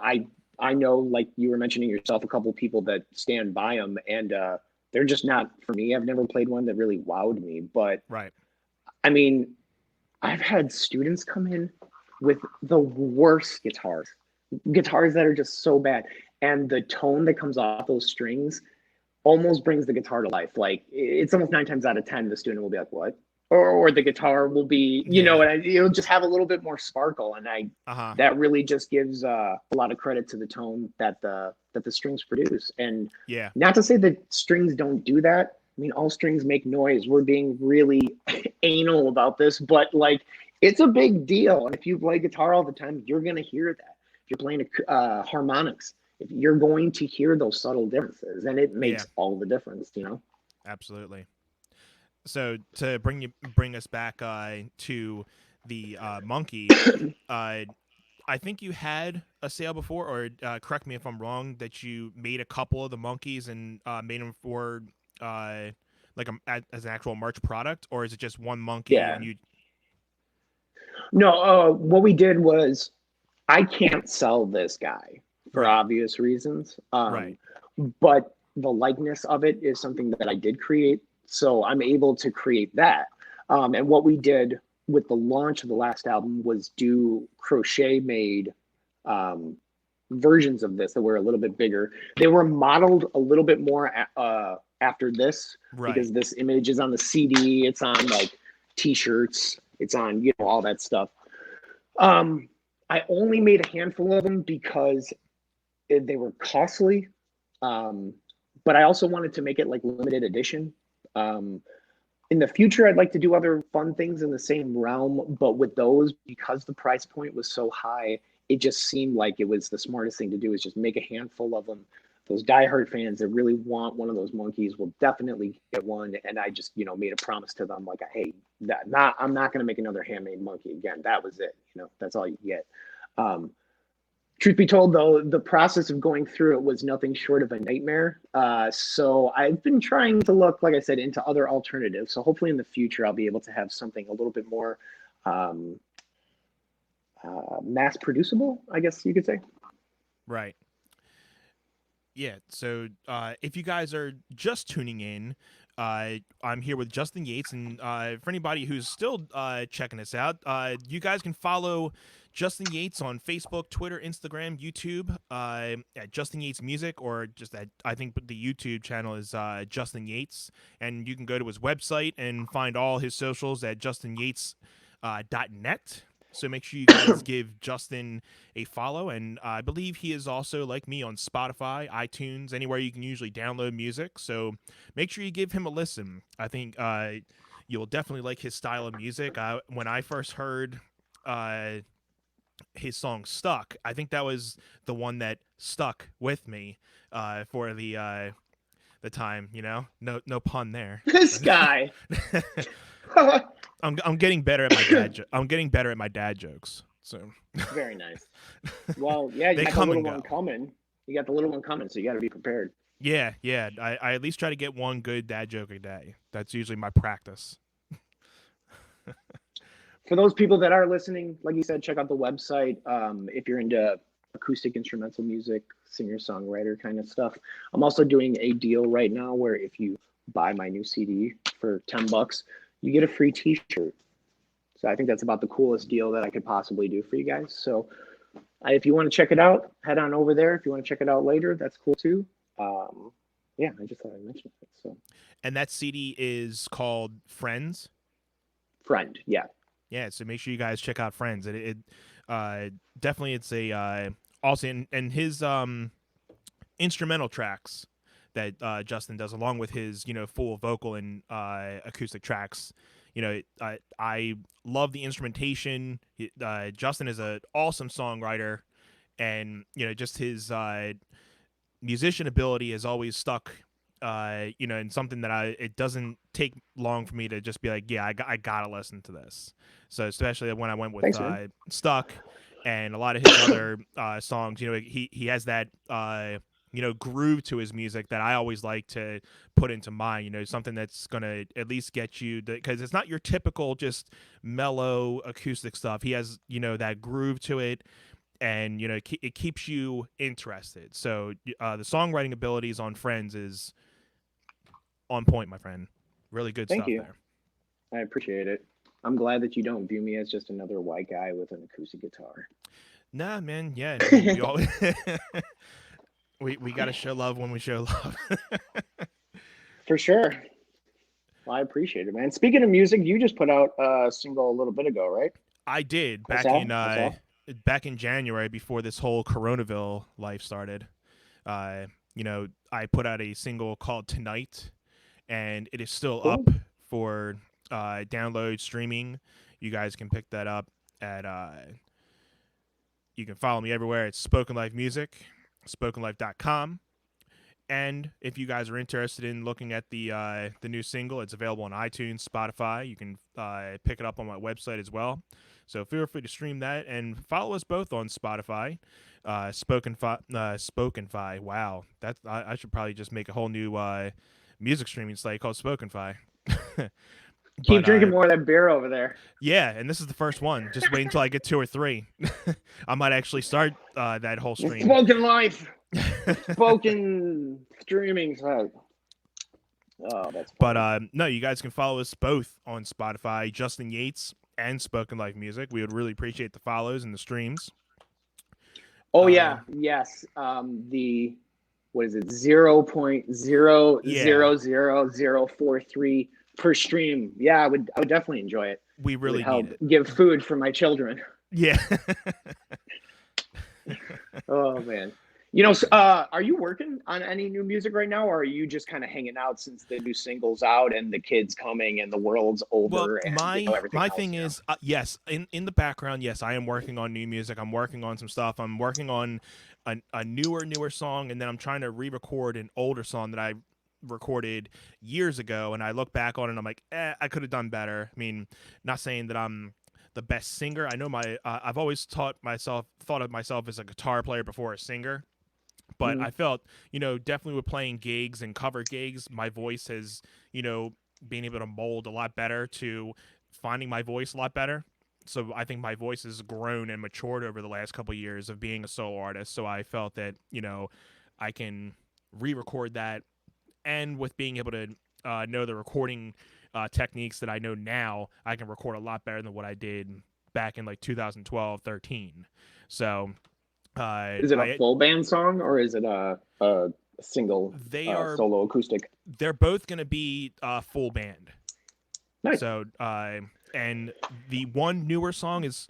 I know, like you were mentioning yourself, a couple of people that stand by them, and they're just not for me. I've never played one that really wowed me, but right. I mean, I've had students come in with the worst guitars that are just so bad, and the tone that comes off those strings almost brings the guitar to life. Like it's almost 9 times out of 10, the student will be like, "What?" Or the guitar will be, Yeah. and it'll just have a little bit more sparkle, and I Uh huh. that really just gives a lot of credit to the tone that the strings produce. And Yeah. not to say that strings don't do that. I mean, all strings make noise. We're being really anal about this, but like it's a big deal. And if you play guitar all the time, you're gonna hear that. If you're playing harmonics, if you're going to hear those subtle differences, and it Yeah. makes all the difference. Absolutely. So to bring us back to the monkey, uh, I think you had a sale before, or correct me if I'm wrong, that you made a couple of the monkeys and made them for uh, like as an actual merch product, or is it just one monkey Yeah. and you? No, what we did was I can't sell this guy for Right, obvious reasons. right, But the likeness of it is something that I did create. So I'm able to create that. And what we did with the launch of the last album was do crochet made um, versions of this that were a little bit bigger. They were modeled a little bit more after this right. because this image is on the CD, it's on like t-shirts, it's on, all that stuff. Um, I only made a handful of them because they were costly. Um, but I also wanted to make it like limited edition. Um, in the future, I'd like to do other fun things in the same realm, but with those, because the price point was so high, it just seemed like it was the smartest thing to do is just make a handful of them. Those diehard fans that really want one of those monkeys will definitely get one. And I just, made a promise to them like, hey, I'm not going to make another handmade monkey again. That was it. That's all you get. Um, Truth be told, though, the process of going through it was nothing short of a nightmare. So I've been trying to look, like I said, into other alternatives. So hopefully in the future, I'll be able to have something a little bit more um, mass producible, I guess you could say. Right. Yeah. So if you guys are just tuning in, I'm here with Justin Yates, and for anybody who's still checking us out, you guys can follow Justin Yates on Facebook, Twitter, Instagram, YouTube, at Justin Yates Music, or just at I think the YouTube channel is Justin Yates, and you can go to his website and find all his socials at justinyates.net. So make sure you guys give Justin a follow, and I believe he is also like me on Spotify, iTunes, anywhere you can usually download music. So make sure you give him a listen. I think you'll definitely like his style of music. When I first heard uh, his song "Stuck," I think that was the one that stuck with me for the time. No pun there. This guy. I'm getting better at my dad. I'm getting better at my dad jokes. So Very nice. Well, yeah, you they got the come little and one go. coming. You got the little one coming, so you got to be prepared. Yeah, yeah. I at least try to get one good dad joke a day. That's usually my practice. For those people that are listening, like you said, check out the website. If you're into acoustic instrumental music, singer-songwriter kind of stuff. I'm also doing a deal right now where if you buy my new CD for $10, you get a free T-shirt. So I think that's about the coolest deal that I could possibly do for you guys. So if you want to check it out, head on over there. If you want to check it out later, that's cool too. Yeah, I just thought I'd mention it. So And that CD is called Friends. friend, yeah. Yeah, so make sure you guys check out Friends. It definitely it's a also and his instrumental tracks that Justin does along with his full vocal and acoustic tracks. I love the instrumentation. Justin is an awesome songwriter, and just his musician ability has always stuck. And something that it doesn't take long for me to just be like, yeah, I gotta listen to this. So especially when I went with Thanks, man. Stuck, and a lot of his other songs, he has that groove to his music that I always like to put into mine. Something that's gonna at least get you, because it's not your typical just mellow acoustic stuff. He has that groove to it, and it keeps you interested. So the songwriting abilities on Friends is on point, my friend. Really good Thank stuff you. there. I appreciate it. I'm glad that you don't view me as just another white guy with an acoustic guitar. Nah, man. Yeah, I mean, we all we got to show love when we show love. For sure. Well, I appreciate it, man. Speaking of music, you just put out a single a little bit ago, right? I did I saw. I saw. back in January before this whole Coronaville life started. I put out a single called Tonight, and it is still Cool. up for download streaming. You guys can pick that up at you can follow me everywhere. It's Spoken Life Music, spokenlife.com. And if you guys are interested in looking at the new single, it's available on iTunes, Spotify. You can pick it up on my website as well. So feel free to stream that and follow us both on Spotify. Spokenfy. Wow, I should probably just make a whole new music streaming site called Spokenfy. Keep But drinking more of that beer over there. yeah, and this is the first one. Just wait until I get 2 or 3. I might actually start that whole The stream. spoken life. The spoken streaming site. Oh, that's funny. But no, you guys can follow us both on Spotify, Justin Yates and Spoken Life Music. We would really appreciate the follows and the streams. Oh yeah, yes. The what is it? 0.0000043 per stream. Yeah, I would definitely enjoy it. We really it would help need it. give food for my children. Yeah. Oh man. Are you working on any new music right now, or are you just kind of hanging out since the new single's out and the kids coming and the world's over? Well, and everything my else, thing is, yes, in the background, yes, I am working on new music. I'm working on some stuff. I'm working on a newer song, and then I'm trying to re-record an older song that I recorded years ago. And I look back on it, and I'm like, I could have done better. I mean, not saying that I'm the best singer. I know I've always thought of myself as a guitar player before a singer. But I felt, definitely with playing gigs and cover gigs, my voice has, being able to mold a lot better to finding my voice a lot better. So I think my voice has grown and matured over the last couple of years of being a solo artist. So I felt that, I can re-record that, and with being able to know the recording techniques that I know now, I can record a lot better than what I did back in like 2012, 13. So is it a full band song or is it a single solo acoustic? They're both going to be full band. Nice. So and the one newer song is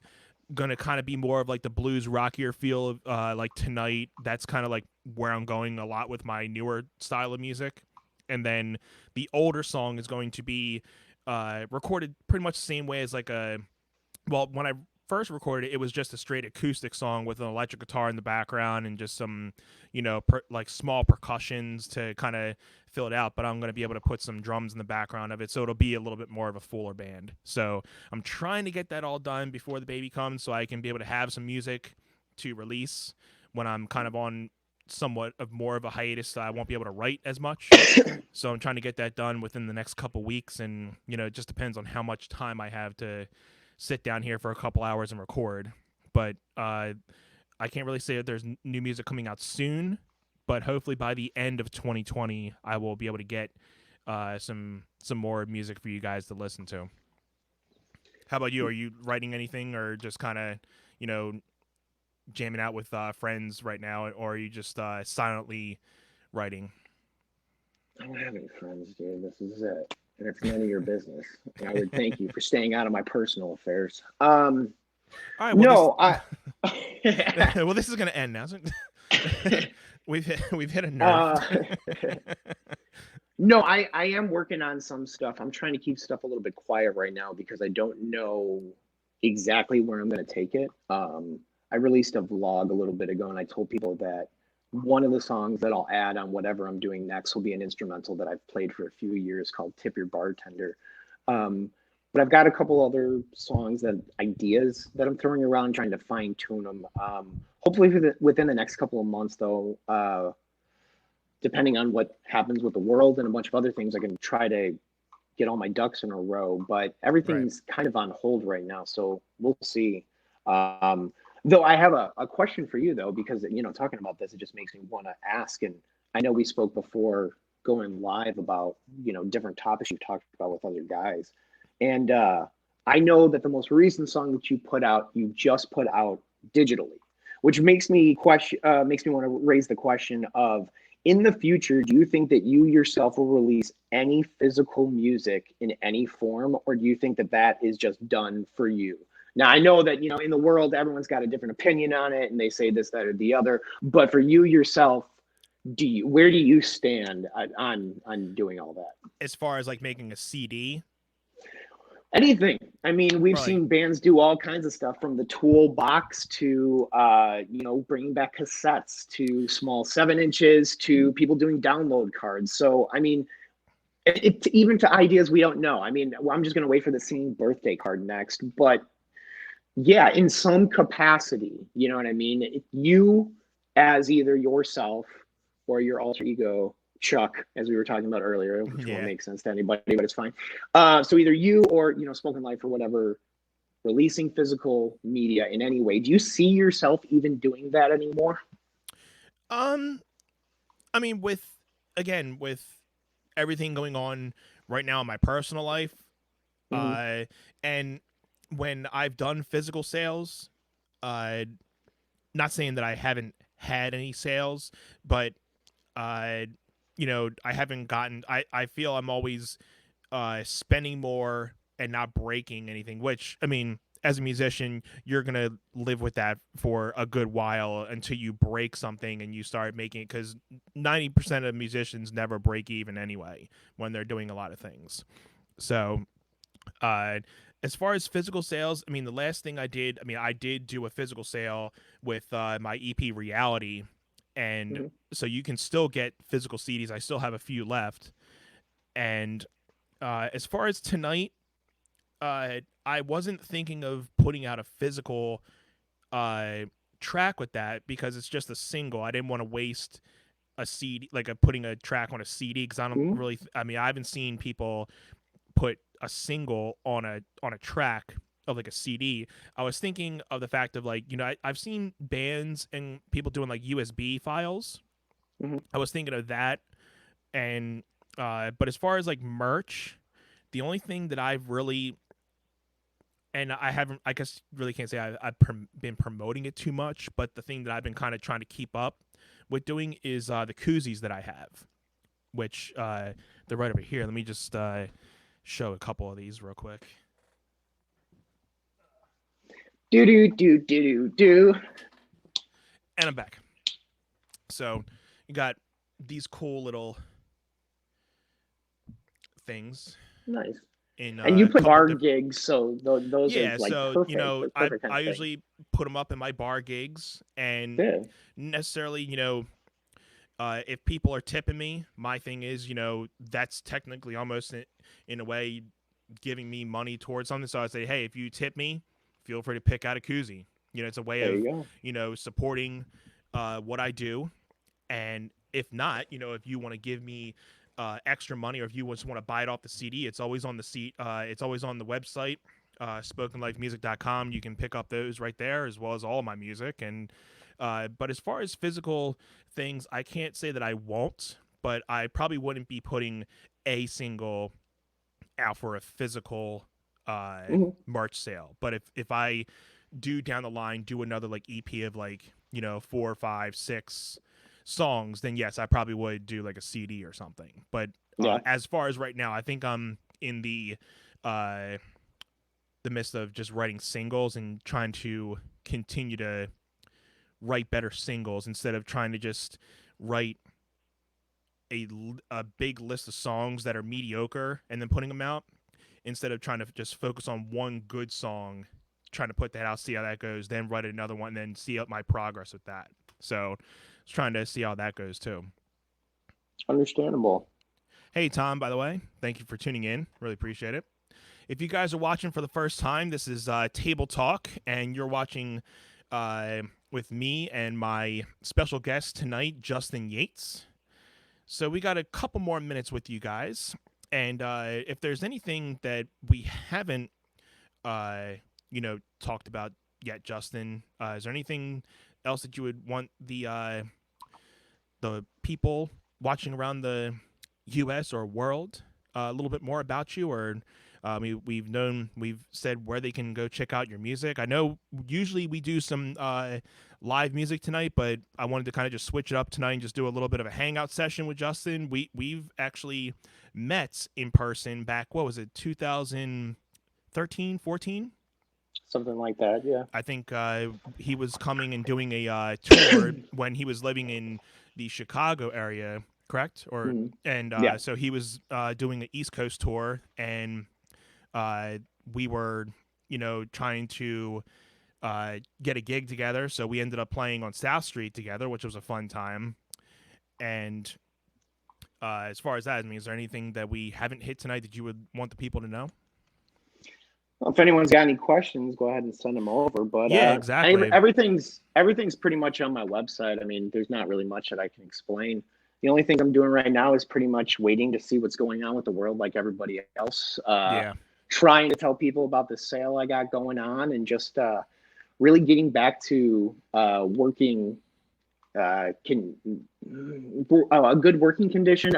going to kind of be more of like the blues rockier feel of like Tonight. That's kind of like where I'm going a lot with my newer style of music. And then the older song is going to be recorded pretty much the same way as when I first recorded it, it was just a straight acoustic song with an electric guitar in the background and just some, like small percussions to kind of fill it out. But I'm going to be able to put some drums in the background of it, so it'll be a little bit more of a fuller band. So I'm trying to get that all done before the baby comes, so I can be able to have some music to release when I'm kind of on somewhat of more of a hiatus. So I won't be able to write as much. So I'm trying to get that done within the next couple weeks, and it just depends on how much time I have to sit down here for a couple hours and record. But I can't really say that there's new music coming out soon, but hopefully by the end of 2020 I will be able to get some more music for you guys to listen to. How about you? Are you writing anything, or just kind of jamming out with friends right now, or are you just silently writing? I don't have any friends, dude. This is it. And it's none of your business. And I would thank you for staying out of my personal affairs. All right, well, no, well, this is going to end now. we've hit a nerve. uh, no, I am working on some stuff. I'm trying to keep stuff a little bit quiet right now because I don't know exactly where I'm going to take it. I released a vlog a little bit ago, and I told people that one of the songs that I'll add on whatever I'm doing next will be an instrumental that I've played for a few years called "Tip Your Bartender." Um, but I've got a couple other songs that ideas that I'm throwing around, trying to fine tune them. Hopefully, within the next couple of months, though. Depending on what happens with the world and a bunch of other things, I can try to get all my ducks in a row. But Right. everything's kind of on hold right now, so we'll see. Um, though I have a question for you though, because talking about this, it just makes me want to ask. And I know we spoke before going live about different topics you've talked about with other guys, and I know that the most recent song that you just put out digitally, which makes me want to raise the question of in the future, do you think that you yourself will release any physical music in any form, or do you think that that is just done for you? Now, I know that, in the world, everyone's got a different opinion on it and they say this, that, or the other. But for you yourself, where do you stand on doing all that? As far as like making a CD, Anything. I mean, we've right? seen bands do all kinds of stuff from the toolbox to, bringing back cassettes to small 7 inches to people doing download cards. So, I mean, even to ideas we don't know. I mean, I'm just going to wait for the singing birthday card next. But yeah, in some capacity, you know what I mean? You, as either yourself or your alter ego, Chuck, as we were talking about earlier, which won't Yeah. make sense to anybody, but it's fine. So either you or, Spoken Life or whatever, releasing physical media in any way. Do you see yourself even doing that anymore? Um, I mean, with everything going on right now in my personal life, Mm-hmm. and when I've done physical sales, uh, not saying that I haven't had any sales, but uh, I haven't gotten. I feel I'm always spending more and not breaking anything. Which I mean, as a musician, you're gonna live with that for a good while until you break something and you start making it. Because 90% of musicians never break even anyway when they're doing a lot of things. So uh, as far as physical sales, I mean, the last thing I did, I mean, I did do a physical sale with my EP Reality, and Mm-hmm. so you can still get physical CDs. I still have a few left. And as far as tonight, I wasn't thinking of putting out a physical uh, track with that because it's just a single. I didn't want to waste a CD, like putting a track on a CD, because I don't Mm-hmm. really. I mean, I haven't seen people put a single on a track of like a CD. I was thinking of the fact of like, I've seen bands and people doing like USB files. Mm-hmm. I was thinking of that. And but as far as like merch, the only thing that I've really, and I haven't, I guess really can't say been promoting it too much, but the thing that I've been kind of trying to keep up with doing is the koozies that I have, which they're right over here. Let me just show a couple of these real quick. Do do do do do. And I'm back. So you got these cool little things Nice. in And you a put couple bar different. gigs, so those are Yeah, like so perfect. They're I perfect kind I of thing. usually put them up in my bar gigs, and Yeah. necessarily, if people are tipping me, my thing is, that's technically almost in a way giving me money towards something. So I say, hey, if you tip me, feel free to pick out a koozie. It's a way There of you go. supporting what I do. And if not, if you want to give me extra money, or if you just want to buy it off the CD, it's always on the seat. It's always on the website, spokenlifemusic.com. You can pick up those right there, as well as all my music. And but as far as physical things, I can't say that I won't, but I probably wouldn't be putting a single out for a physical Mm-hmm. merch sale. But if I do down the line do another like EP of like 4, 5, 6 songs, then yes, I probably would do like a CD or something. But Yeah. as far as right now, I think I'm in uh, the midst of just writing singles and trying to continue to write better singles instead of trying to just write a big list of songs that are mediocre and then putting them out, instead of trying to just focus on one good song, trying to put that out, see how that goes, then write another one, then see my progress with that. So I was trying to see how that goes too. Understandable. Hey, Tom, by the way, thank you for tuning in. Really appreciate it. If you guys are watching for the first time, this is Table Talk, and you're watching with me and my special guest tonight, Justin Yates. So we got a couple more minutes with you guys, and if there's anything that we haven't, talked about yet, Justin, is there anything else that you would want the people watching around the U.S. or world a little bit more about you, or we've said where they can go check out your music. I know usually we do some live music tonight, but I wanted to kind of just switch it up tonight and just do a little bit of a hangout session with Justin. We've actually met in person back, what was it, 2013, 14? Something like that, yeah. I think he was coming and doing a tour when he was living in the Chicago area, correct? Or Mhm. and Yeah. so he was doing an East Coast tour, and we were, trying to get a gig together. So we ended up playing on South Street together, which was a fun time. And as far as that, I mean, is there anything that we haven't hit tonight that you would want the people to know? Well, if anyone's got any questions, go ahead and send them over. But Yeah, exactly. everything's pretty much on my website. I mean, there's not really much that I can explain. The only thing I'm doing right now is pretty much waiting to see what's going on with the world, like everybody else. Yeah. Trying to tell people about the sale I got going on, and just really getting back to working can a good working condition.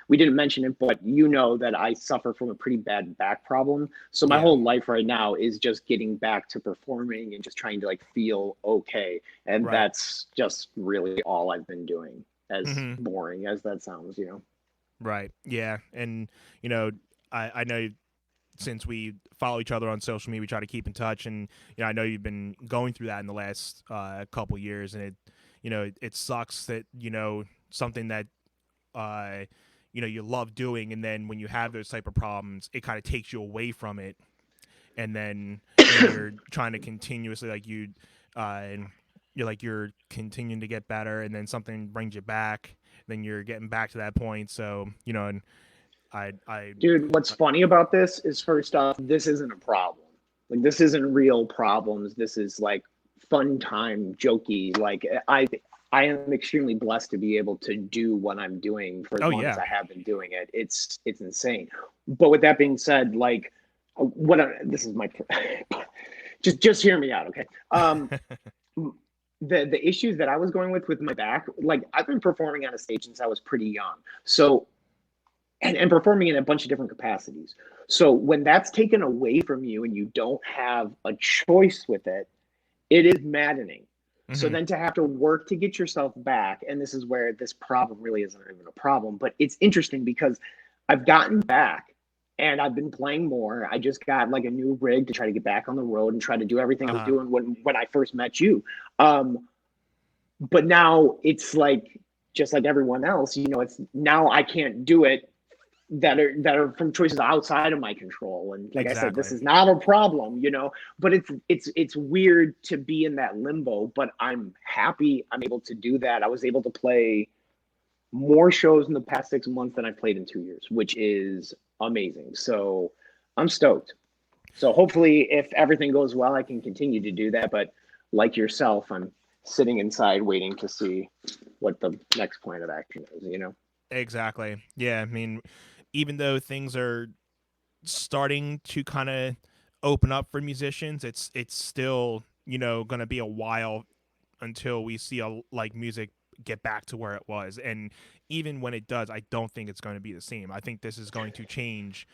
We didn't mention it, but you know that I suffer from a pretty bad back problem. So my Yeah. whole life right now is just getting back to performing and just trying to like feel okay. And Right. that's just really all I've been doing, as Mm-hmm. boring as that sounds, you know. Right. Yeah. And, you know, I know since we follow each other on social media, we try to keep in touch. And, I know you've been going through that in the last couple years. And it sucks that, something that, you love doing. And then when you have those type of problems, it kind of takes you away from it. And then, you're trying to continuously, like, you're continuing to get better, and then something brings you back, then you're getting back to that point. So, and I Dude, what's funny about this is, first off, this isn't a problem. Like, this isn't real problems. This is like fun time, jokey. Like, I am extremely blessed to be able to do what I'm doing for as oh long as yeah. I have been doing it. It's insane. But with that being said, like, this is my just hear me out, okay? The issues that I was going with my back, like, I've been performing on a stage since I was pretty young. So, and performing in a bunch of different capacities. So when that's taken away from you and you don't have a choice with it, it is maddening. So Hmm. then to have to work to get yourself back, and this is where this problem really isn't even a problem, but it's interesting because I've gotten back and I've been playing more. I just got like a new rig to try to get back on the road and try to do everything I was Uh-huh. doing when I first met you. But now it's like, just like everyone else, it's now I can't do it, that are from choices outside of my control. And like I said, this Exactly. is not a problem, but it's weird to be in that limbo. But I'm happy I'm able to do that. I was able to play more shows in the past 6 months than I've played in 2 years, which is amazing. So I'm stoked. So hopefully, if everything goes well, I can continue to do that. But like yourself, I'm sitting inside waiting to see what the next plan of action is. Exactly. Yeah. I mean, even though things are starting to kind of open up for musicians, it's still, going to be a while until we see like music get back to where it was. And even when it does, I don't think it's going to be the same. I think this is going to change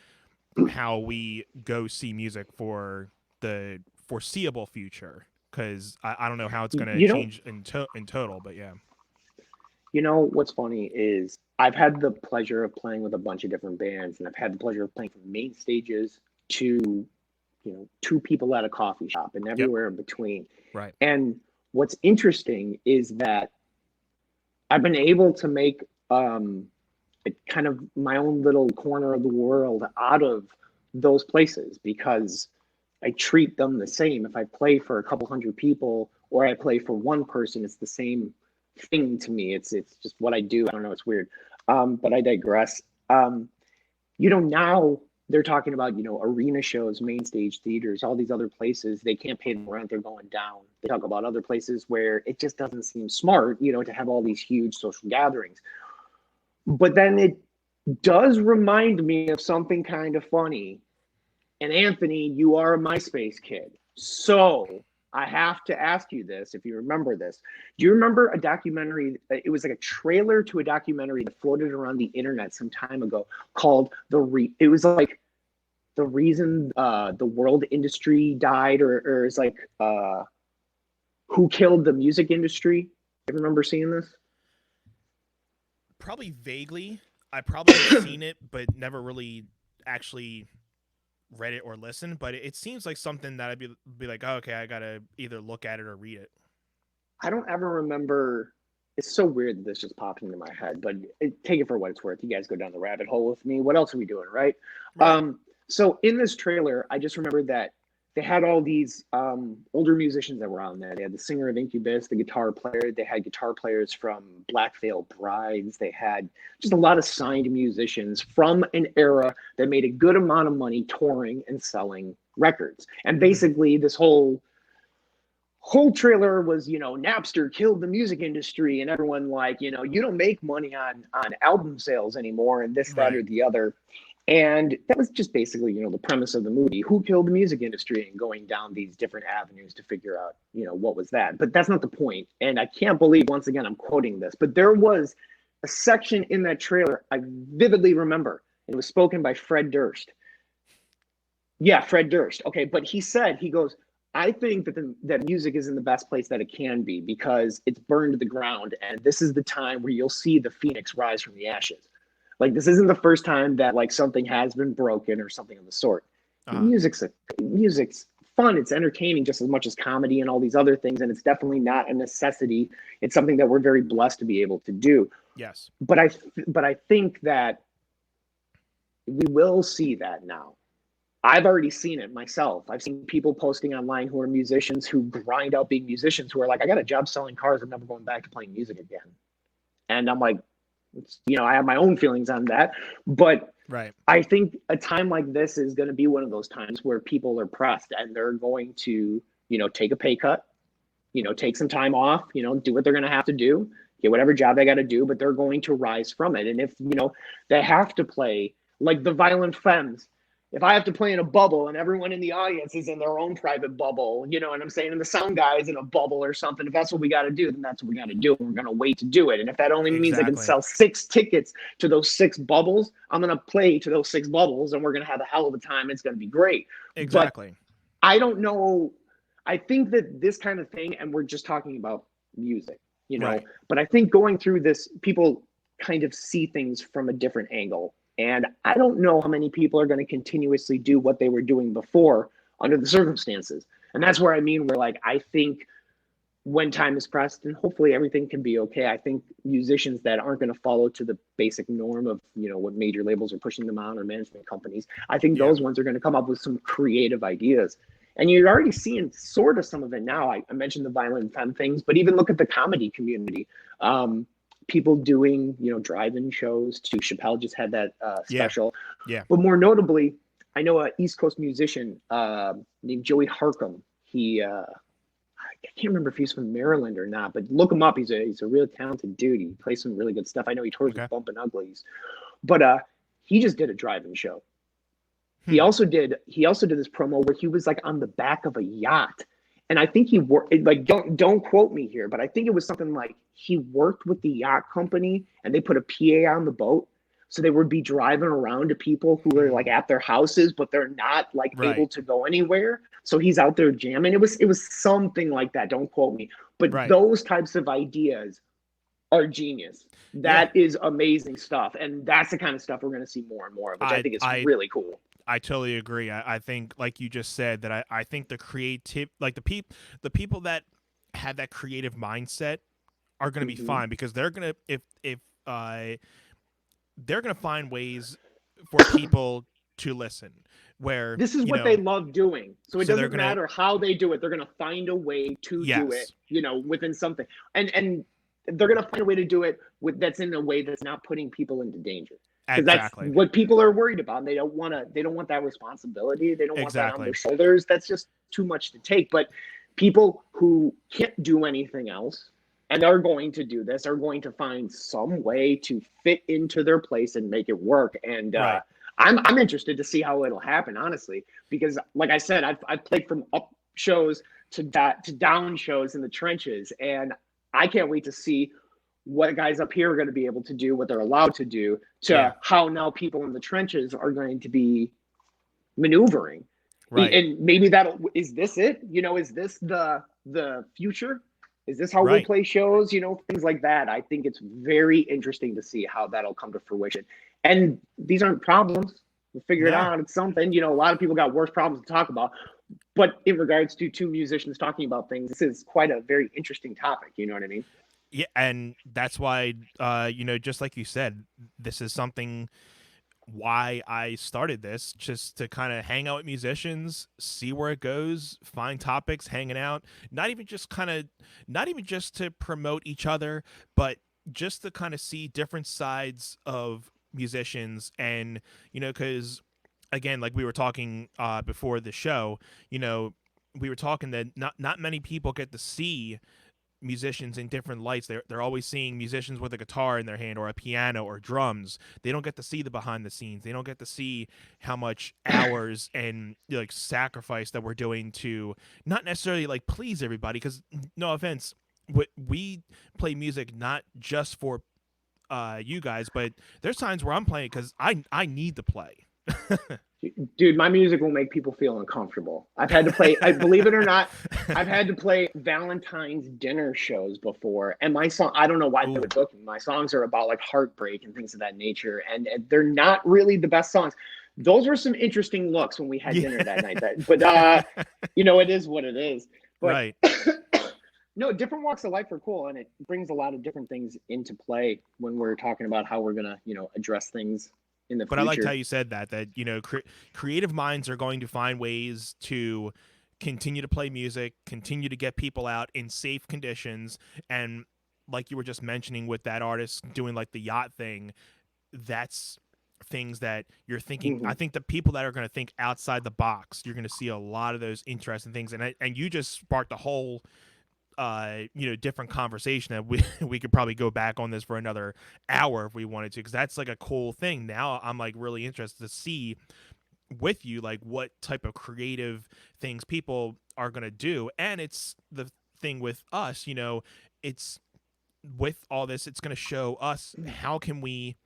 how we go see music for the foreseeable future, because I don't know how it's going to You know, change in total, but yeah. What's funny is I've had the pleasure of playing with a bunch of different bands, and I've had the pleasure of playing from main stages to, two people at a coffee shop and Yep. everywhere in between. Right. And what's interesting is that I've been able to make kind of my own little corner of the world out of those places because I treat them the same. If I play for a couple hundred people or I play for one person, it's the same thing to me. It's just what I do. I don't know. It's weird. But I digress. Now they're talking about, arena shows, main stage theaters, all these other places. They can't pay the rent. They're going down. They talk about other places where it just doesn't seem smart, to have all these huge social gatherings. But then it does remind me of something kind of funny. And Anthony, you are a MySpace kid. So I have to ask you this, if you remember this. Do you remember a documentary? It was like a trailer to a documentary that floated around the internet some time ago called it was like the reason the world industry died, or it's like who killed the music industry? You remember seeing this? Probably vaguely. I probably have seen it, but never really actually read it or listened. But it seems like something that I'd be like, oh, okay, I gotta either look at it or read it. I don't ever remember. It's so weird that this just popped into my head, but take it for what it's worth. You guys go down the rabbit hole with me. What else are we doing, right? Right. So in this trailer, I just remember that they had all these older musicians that were on there. They had the singer of Incubus, the guitar player. They had guitar players from Black Veil Brides. They had just a lot of signed musicians from an era that made a good amount of money touring and selling records. And basically, this whole trailer was, Napster killed the music industry, and everyone like, you don't make money on album sales anymore, and this, that, Right. or the other. And that was just basically, the premise of the movie. Who killed the music industry, and going down these different avenues to figure out, what was that. But that's not the point. And I can't believe, once again, I'm quoting this, but there was a section in that trailer I vividly remember. It was spoken by Fred Durst. Yeah, Fred Durst. Okay, but he goes, I think that music is in the best place that it can be because it's burned to the ground, and this is the time where you'll see the phoenix rise from the ashes. Like, this isn't the first time that like something has been broken or something of the sort. Uh-huh. Music's fun. It's entertaining just as much as comedy and all these other things, and it's definitely not a necessity. It's something that we're very blessed to be able to do. Yes. But I think that we will see that now. I've already seen it myself. I've seen people posting online who are musicians who grind out being musicians who are like, I got a job selling cars. I'm never going back to playing music again. And I'm like, I have my own feelings on that. But right. I think a time like this is going to be one of those times where people are pressed and they're going to, take a pay cut, take some time off, do what they're going to have to do, get whatever job they got to do, but they're going to rise from it. And if, they have to play like the Violent Femmes, if I have to play in a bubble and everyone in the audience is in their own private bubble, and I'm saying, and the sound guy is in a bubble or something, if that's what we got to do, then that's what we got to do. And we're going to wait to do it. And if that only means I can sell 6 tickets to those 6 bubbles, I'm going to play to those 6 bubbles and we're going to have a hell of a time. It's going to be great. Exactly. But I don't know. I think that this kind of thing, and we're just talking about music, right. But I think going through this, people kind of see things from a different angle. And I don't know how many people are going to continuously do what they were doing before under the circumstances. And that's where I think when time is pressed and hopefully everything can be okay, I think musicians that aren't going to follow to the basic norm of, what major labels are pushing them on or management companies, I think those ones are going to come up with some creative ideas. And you're already seeing sort of some of it now. I mentioned the Violent Femme things, but even look at the comedy community. People doing, drive-in shows too. Chappelle just had that special. Yeah. But more notably, I know an East Coast musician named Joey Harcum. I can't remember if he's from Maryland or not, but look him up. He's a real talented dude. He plays some really good stuff. I know he tours with Bumpin' Uglies, but he just did a drive-in show. He also did this promo where he was like on the back of a yacht. And I think he worked, like, don't quote me here, but I think it was something like he worked with the yacht company and they put a PA on the boat. So they would be driving around to people who are like at their houses, but they're not like able to go anywhere. So he's out there jamming. It was something like that. Don't quote me. But those types of ideas are genius. That is amazing stuff. And that's the kind of stuff we're going to see more and more of, which I think is really cool. I totally agree. I think, like you just said, that I think the creative, like the people that have that creative mindset are going to be Hmm. fine, because they're going to, if they're going to find ways for people to listen, where, This is what they love doing. So it so they're doesn't going to, matter how they do it. They're going to find a way to do it, yes, within something. And they're going to find a way to do it that's in a way that's not putting people into danger. Because that's exactly, what people are worried about. They don't want that responsibility. They don't want that on exactly, their shoulders. That's just too much to take. But people who can't do anything else and are going to do this are going to find some way to fit into their place and make it work. And right, I'm interested to see how it'll happen, honestly, because like I said, I've played from up shows to down shows in the trenches, and I can't wait to see what guys up here are going to be able to do, what they're allowed to do, yeah, to how now people in the trenches are going to be maneuvering. right, And maybe that is this it? Is this the future? Is this how we'll right, play shows? Things like that. I think it's very interesting to see how that'll come to fruition. And these aren't problems. We'll figure it no, out. It's something. A lot of people got worse problems to talk about. But in regards to two musicians talking about things, this is quite a very interesting topic. You know what I mean? yeah, and that's why, just like you said, this is something, why I started this, just to kind of hang out with musicians, see where it goes, find topics, hanging out, not even just to promote each other, but just to kind of see different sides of musicians. And, because again, like we were talking before the show, we were talking that not many people get to see musicians in different lights. They're always seeing musicians with a guitar in their hand, or a piano, or drums. They don't get to see the behind the scenes. They don't get to see how much hours and, like, sacrifice that we're doing to not necessarily like please everybody, because no offense, we play music not just for you guys, but there's times where I'm playing because I need to play. Dude, my music will make people feel uncomfortable. I've had to play, I believe it or not, I've had to play Valentine's dinner shows before, and my song, I don't know why they Ooh, would book me. My songs are about like heartbreak and things of that nature, and they're not really the best songs. Those were some interesting looks when we had yeah, dinner that night. But it is what it is. But right. no, different walks of life are cool, and it brings a lot of different things into play when we're talking about how we're gonna, address things in the But I liked how future. you said that creative minds are going to find ways to continue to play music, continue to get people out in safe conditions, and like you were just mentioning with that artist doing like the yacht thing, that's things that you're thinking. I Hmm. think the people that are going to think outside the box, you're going to see a lot of those interesting things, and you just sparked a whole different conversation that we we could probably go back on this for another hour if we wanted to, because that's like a cool thing. Now I'm like really interested to see with you, like, what type of creative things people are going to do. And it's the thing with us, it's with all this, it's going to show us how can we,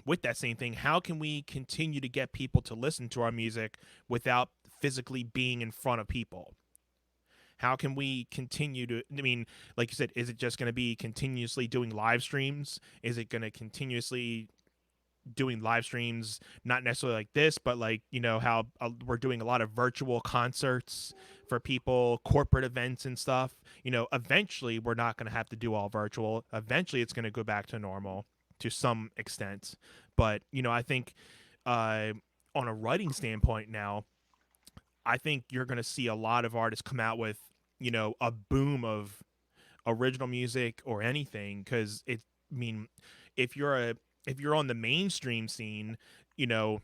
with that same thing, how can we continue to get people to listen to our music without physically being in front of people. How can we continue to, I mean, like you said, is it just going to be continuously doing live streams? Is it going to continuously doing live streams, not necessarily like this, but like, how we're doing a lot of virtual concerts for people, corporate events and stuff. Eventually we're not going to have to do all virtual. Eventually it's going to go back to normal to some extent. But, I think on a writing standpoint now, I think you're going to see a lot of artists come out with, a boom of original music or anything, because I mean, if you're a if you're on the mainstream scene, you know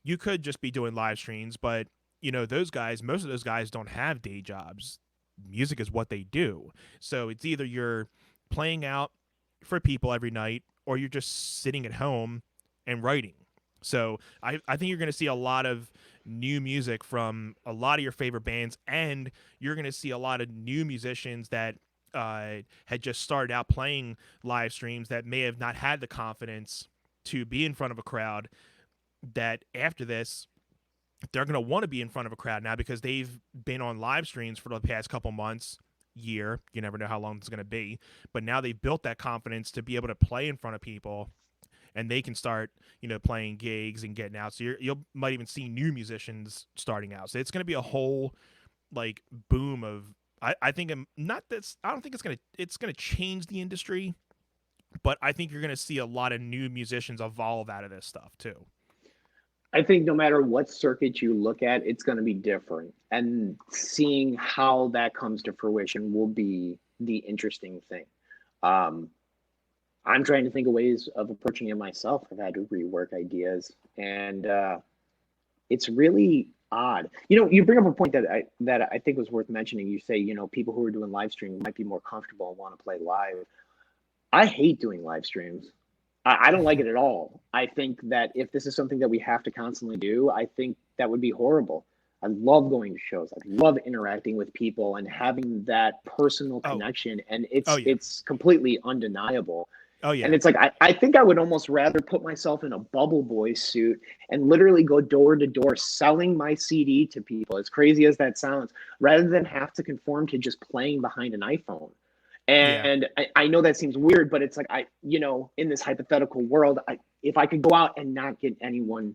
you could just be doing live streams, but those guys, most of those guys don't have day jobs. Music is what they do. So it's either you're playing out for people every night, or you're just sitting at home and writing. So I think you're going to see a lot of new music from a lot of your favorite bands, and you're going to see a lot of new musicians that had just started out playing live streams that may have not had the confidence to be in front of a crowd, that after this they're going to want to be in front of a crowd now, because they've been on live streams for the past couple months, year, you never know how long it's going to be, but now they've built that confidence to be able to play in front of people, and they can start playing gigs and getting out. So you'll might even see new musicians starting out. So it's going to be a whole like boom of I think not that's I don't think it's gonna change the industry, but I think you're gonna see a lot of new musicians evolve out of this stuff too. I think no matter what circuit you look at, it's going to be different. And seeing how that comes to fruition will be the interesting thing. Um, I'm trying to think of ways of approaching it myself. I've had to rework ideas, and it's really odd. You bring up a point that I think was worth mentioning. You say, people who are doing live streaming might be more comfortable and want to play live. I hate doing live streams. I don't like it at all. I think that if this is something that we have to constantly do, I think that would be horrible. I love going to shows. I love interacting with people and having that personal Oh, connection, and oh it's yeah, it's completely undeniable. oh And yeah, it's like I think I would almost rather put myself in a bubble boy suit and literally go door to door selling my CD to people, as crazy as that sounds, rather than have to conform to just playing behind an iPhone. yeah. And I know that seems weird, but it's like in this hypothetical world, if I could go out and not get anyone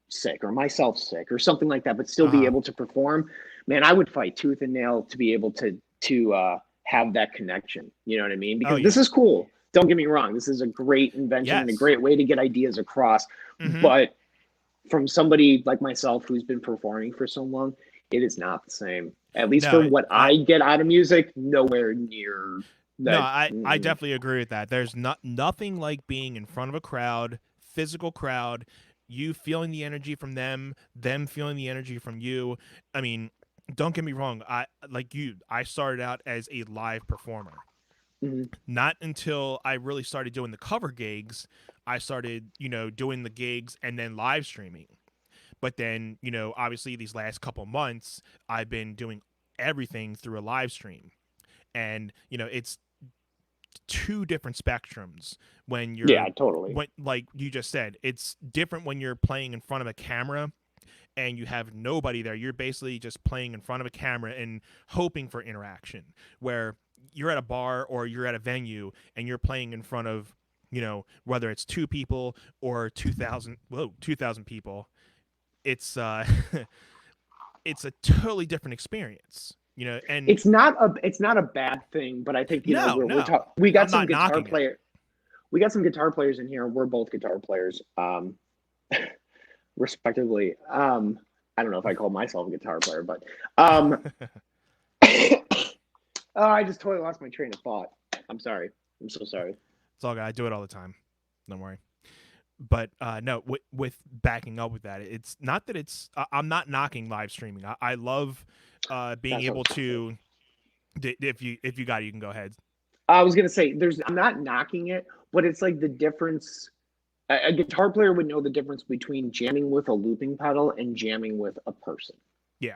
sick or myself sick or something like that, but still Uh be huh. able to perform, man, I would fight tooth and nail to be able to have that connection. You know what I mean? Oh Because this yeah. is cool. Don't get me wrong. This is a great invention and a Yes. great way to get ideas across. Mm-hmm. But from somebody like myself who's been performing for so long, it is not the same. At least for No, what I I get out of music, nowhere near no, that. I definitely agree with that. There's nothing like being in front of a crowd, physical crowd, you feeling the energy from them feeling the energy from you. I mean, don't get me wrong. I started out as a live performer. Mhm. Not until I really started doing the cover gigs, I started, doing the gigs and then live streaming. But then, obviously these last couple months, I've been doing everything through a live stream. And, it's two different spectrums when Yeah, you're totally. when like you just said, it's different when you're playing in front of a camera and you have nobody there. You're basically just playing in front of a camera and hoping for interaction. Where you're at a bar or you're at a venue and you're playing in front of, whether it's two people or 2,000 people, it's it's a totally different experience. And It's not a bad thing, but I think no, we're no, we got I'm some not guitar knocking it. player we got some guitar players in here. We're both guitar players, respectively. I don't know if I call myself a guitar player, but um, oh, I just totally lost my train of thought. I'm sorry. I'm so sorry. It's all good. I do it all the time. Don't worry. But no, with backing up with that, it's not that I'm not knocking live streaming. I love being That's what I able was gonna say. to. If you got it, you can go ahead. I was gonna say I'm not knocking it, but it's like the difference. A guitar player would know the difference between jamming with a looping pedal and jamming with a person. Yeah.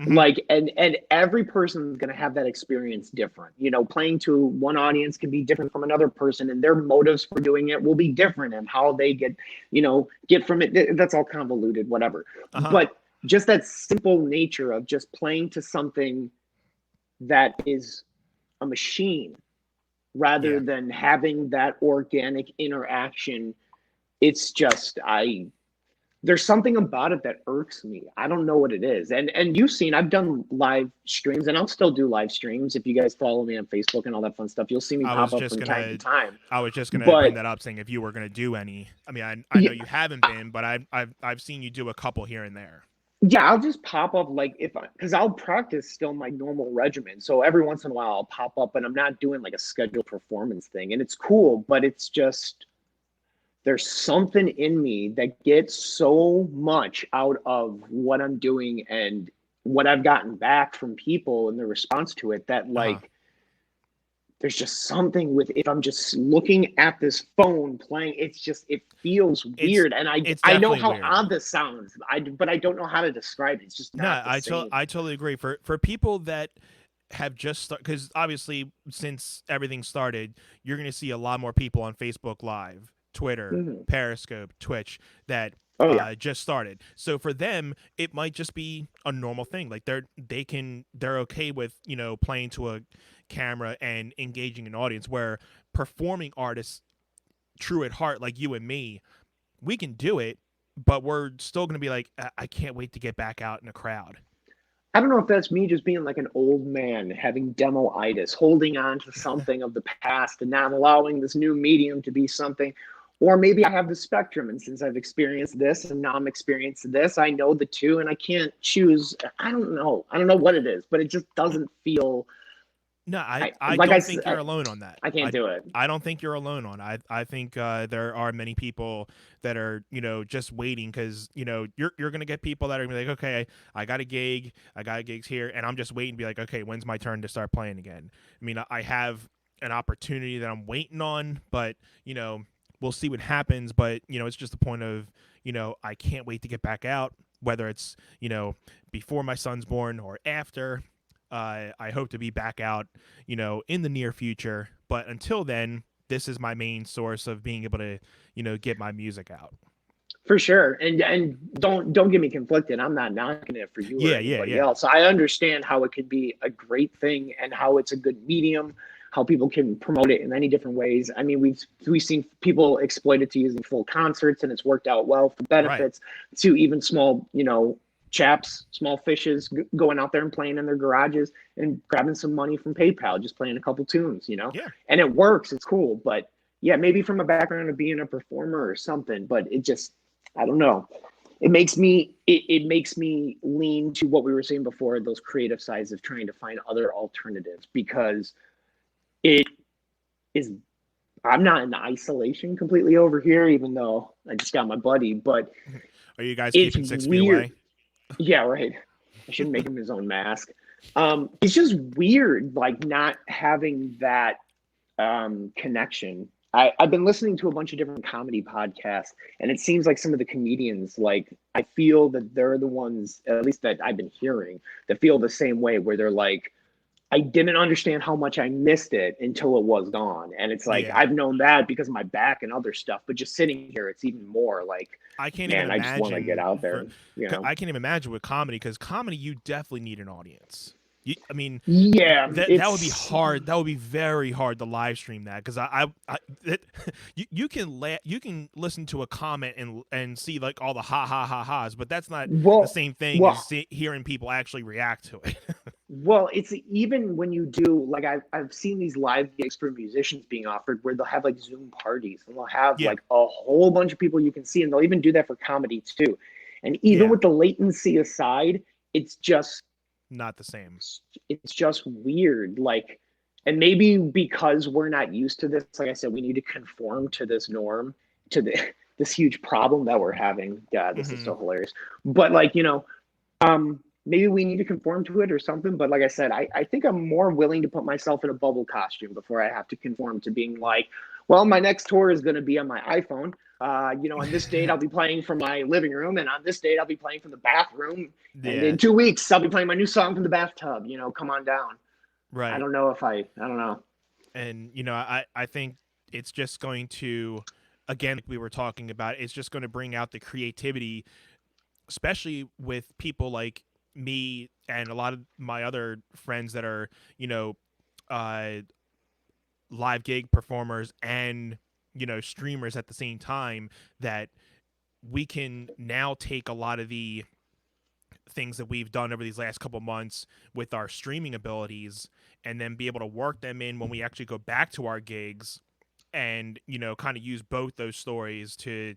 Hmm. Like, and every person's going to have that experience different. Playing to one audience can be different from another person, and their motives for doing it will be different, and how they get from it, that's all convoluted, whatever. Uh huh. But just that simple nature of just playing to something that is a machine rather Yeah. than having that organic interaction, it's just I there's something about it that irks me. I don't know what it is. And you've seen I've done live streams, and I'll still do live streams. If you guys follow me on Facebook and all that fun stuff, you'll see me I pop was up just from time to gonna. time. I was just gonna bring But that up, saying if you were gonna do any. I mean, I know yeah, you haven't been, but I've seen you do a couple here and there. yeah, I'll just pop up like because I'll practice still my normal regimen. So every once in a while I'll pop up, and I'm not doing like a scheduled performance thing. And it's cool, but it's just there's something in me that gets so much out of what I'm doing and what I've gotten back from people and the response to it, that Uh huh. like there's just something with if I'm just looking at this phone playing, it feels It's weird. And I it's I know definitely how weird. odd this sounds. But I don't know how to describe it. It's just No, not the same. I totally agree. For people that have just started, because obviously since everything started, you're going to see a lot more people on Facebook Live, Twitter, Mhm. Periscope, Twitch that Oh yeah. just started. So for them, it might just be a normal thing. Like they're okay with playing to a camera and engaging an audience. Where performing artists, true at heart, like you and me, we can do it, but we're still going to be like, I can't wait to get back out in a crowd. I don't know if that's me just being like an old man having demo-itis, holding on to something of the past and not allowing this new medium to be something. Or maybe I have the spectrum, and since I've experienced this and now I'm experiencing this, I know the two and I can't choose. I don't know. I don't know what it is, but it just doesn't feel. No, I I like I don't s- think you're alone on that. I can't do it. I don't think you're alone on. I think there are many people that are just waiting because you're gonna get people that are gonna be like, okay, I got a gig, I got gigs here, and I'm just waiting to be like, okay, when's my turn to start playing again? I mean, I have an opportunity that I'm waiting on, but we'll see what happens. But it's just the point of I can't wait to get back out, whether it's before my son's born or after. I hope to be back out, in the near future. But until then, this is my main source of being able to, get my music out. For sure. And don't get me conflicted. I'm not knocking it for you or Yeah, yeah, anybody yeah. else. I understand how it could be a great thing and how it's a good medium, how people can promote it in many different ways. I mean, we've seen people exploit it to using full concerts and it's worked out well for Right. benefits to even small, chaps, small fishes going out there and playing in their garages and grabbing some money from PayPal, just playing a couple tunes. Yeah. And it works. It's cool, but yeah, maybe from a background of being a performer or something, but it just I don't know. It makes me lean to what we were saying before, those creative sides of trying to find other alternatives because it is I'm not in isolation completely over here, even though I just got my buddy, but Are you guys it's keeping 6 feet weird. away? Yeah, right. I shouldn't make him his own mask. It's just weird, like not having that connection. I've been listening to a bunch of different comedy podcasts, and it seems like some of the comedians, like, I feel that they're the ones, at least that I've been hearing, that feel the same way, where they're like, I didn't understand how much I missed it until it was gone. And it's like, Yeah. I've known that because of my back and other stuff, but just sitting here, it's even more like, I can't even man, I just want to get imagine out for there. I can't even imagine with comedy because comedy you definitely need an audience. I mean, Yeah, that would be it's hard. That would be very hard to live stream that because you can listen to a comment and see like all the ha's, but that's not the well, same thing as well, hearing people actually react to it. Well, it's even when you do like I've seen these live gigs for musicians being offered where they'll have like Zoom parties and they'll have Yeah, like a whole bunch of people you can see, and they'll even do that for comedy too. And even yeah, with the latency aside, it's just not the same. it's just weird. Like, and maybe because we're not used to this, like I said, we need to conform to this norm, to the this huge problem that we're having. God, this is Hmm. so hilarious. But like, maybe we need to conform to it or something. But like I said, I think I'm more willing to put myself in a bubble costume before I have to conform to being like, well, my next tour is going to be on my iPhone. On this date, I'll be playing from my living room, and on this date, I'll be playing from the bathroom. And Yeah, in 2 weeks, I'll be playing my new song from the bathtub. Come on down. I right. don't know if I don't know. And I think it's just going to, again, like we were talking about, it's just going to bring out the creativity, especially with people like me and a lot of my other friends that are uh live gig performers and streamers at the same time, that we can now take a lot of the things that we've done over these last couple months with our streaming abilities and then be able to work them in when we actually go back to our gigs, and kind of use both those stories to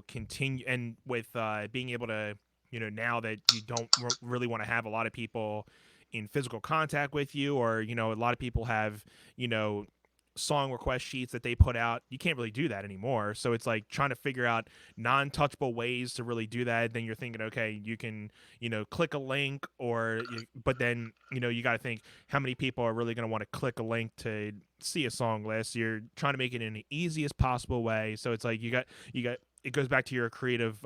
continue, and with being able to now that you don't really want to have a lot of people in physical contact with you, or a lot of people have song request sheets that they put out. You can't really do that anymore, so it's like trying to figure out non-touchable ways to really do that. Then you're thinking, okay, you can click a link, but then you got to think how many people are really going to want to click a link to see a song list. You're trying to make it in the easiest possible way, so it's like you got it goes back to your creative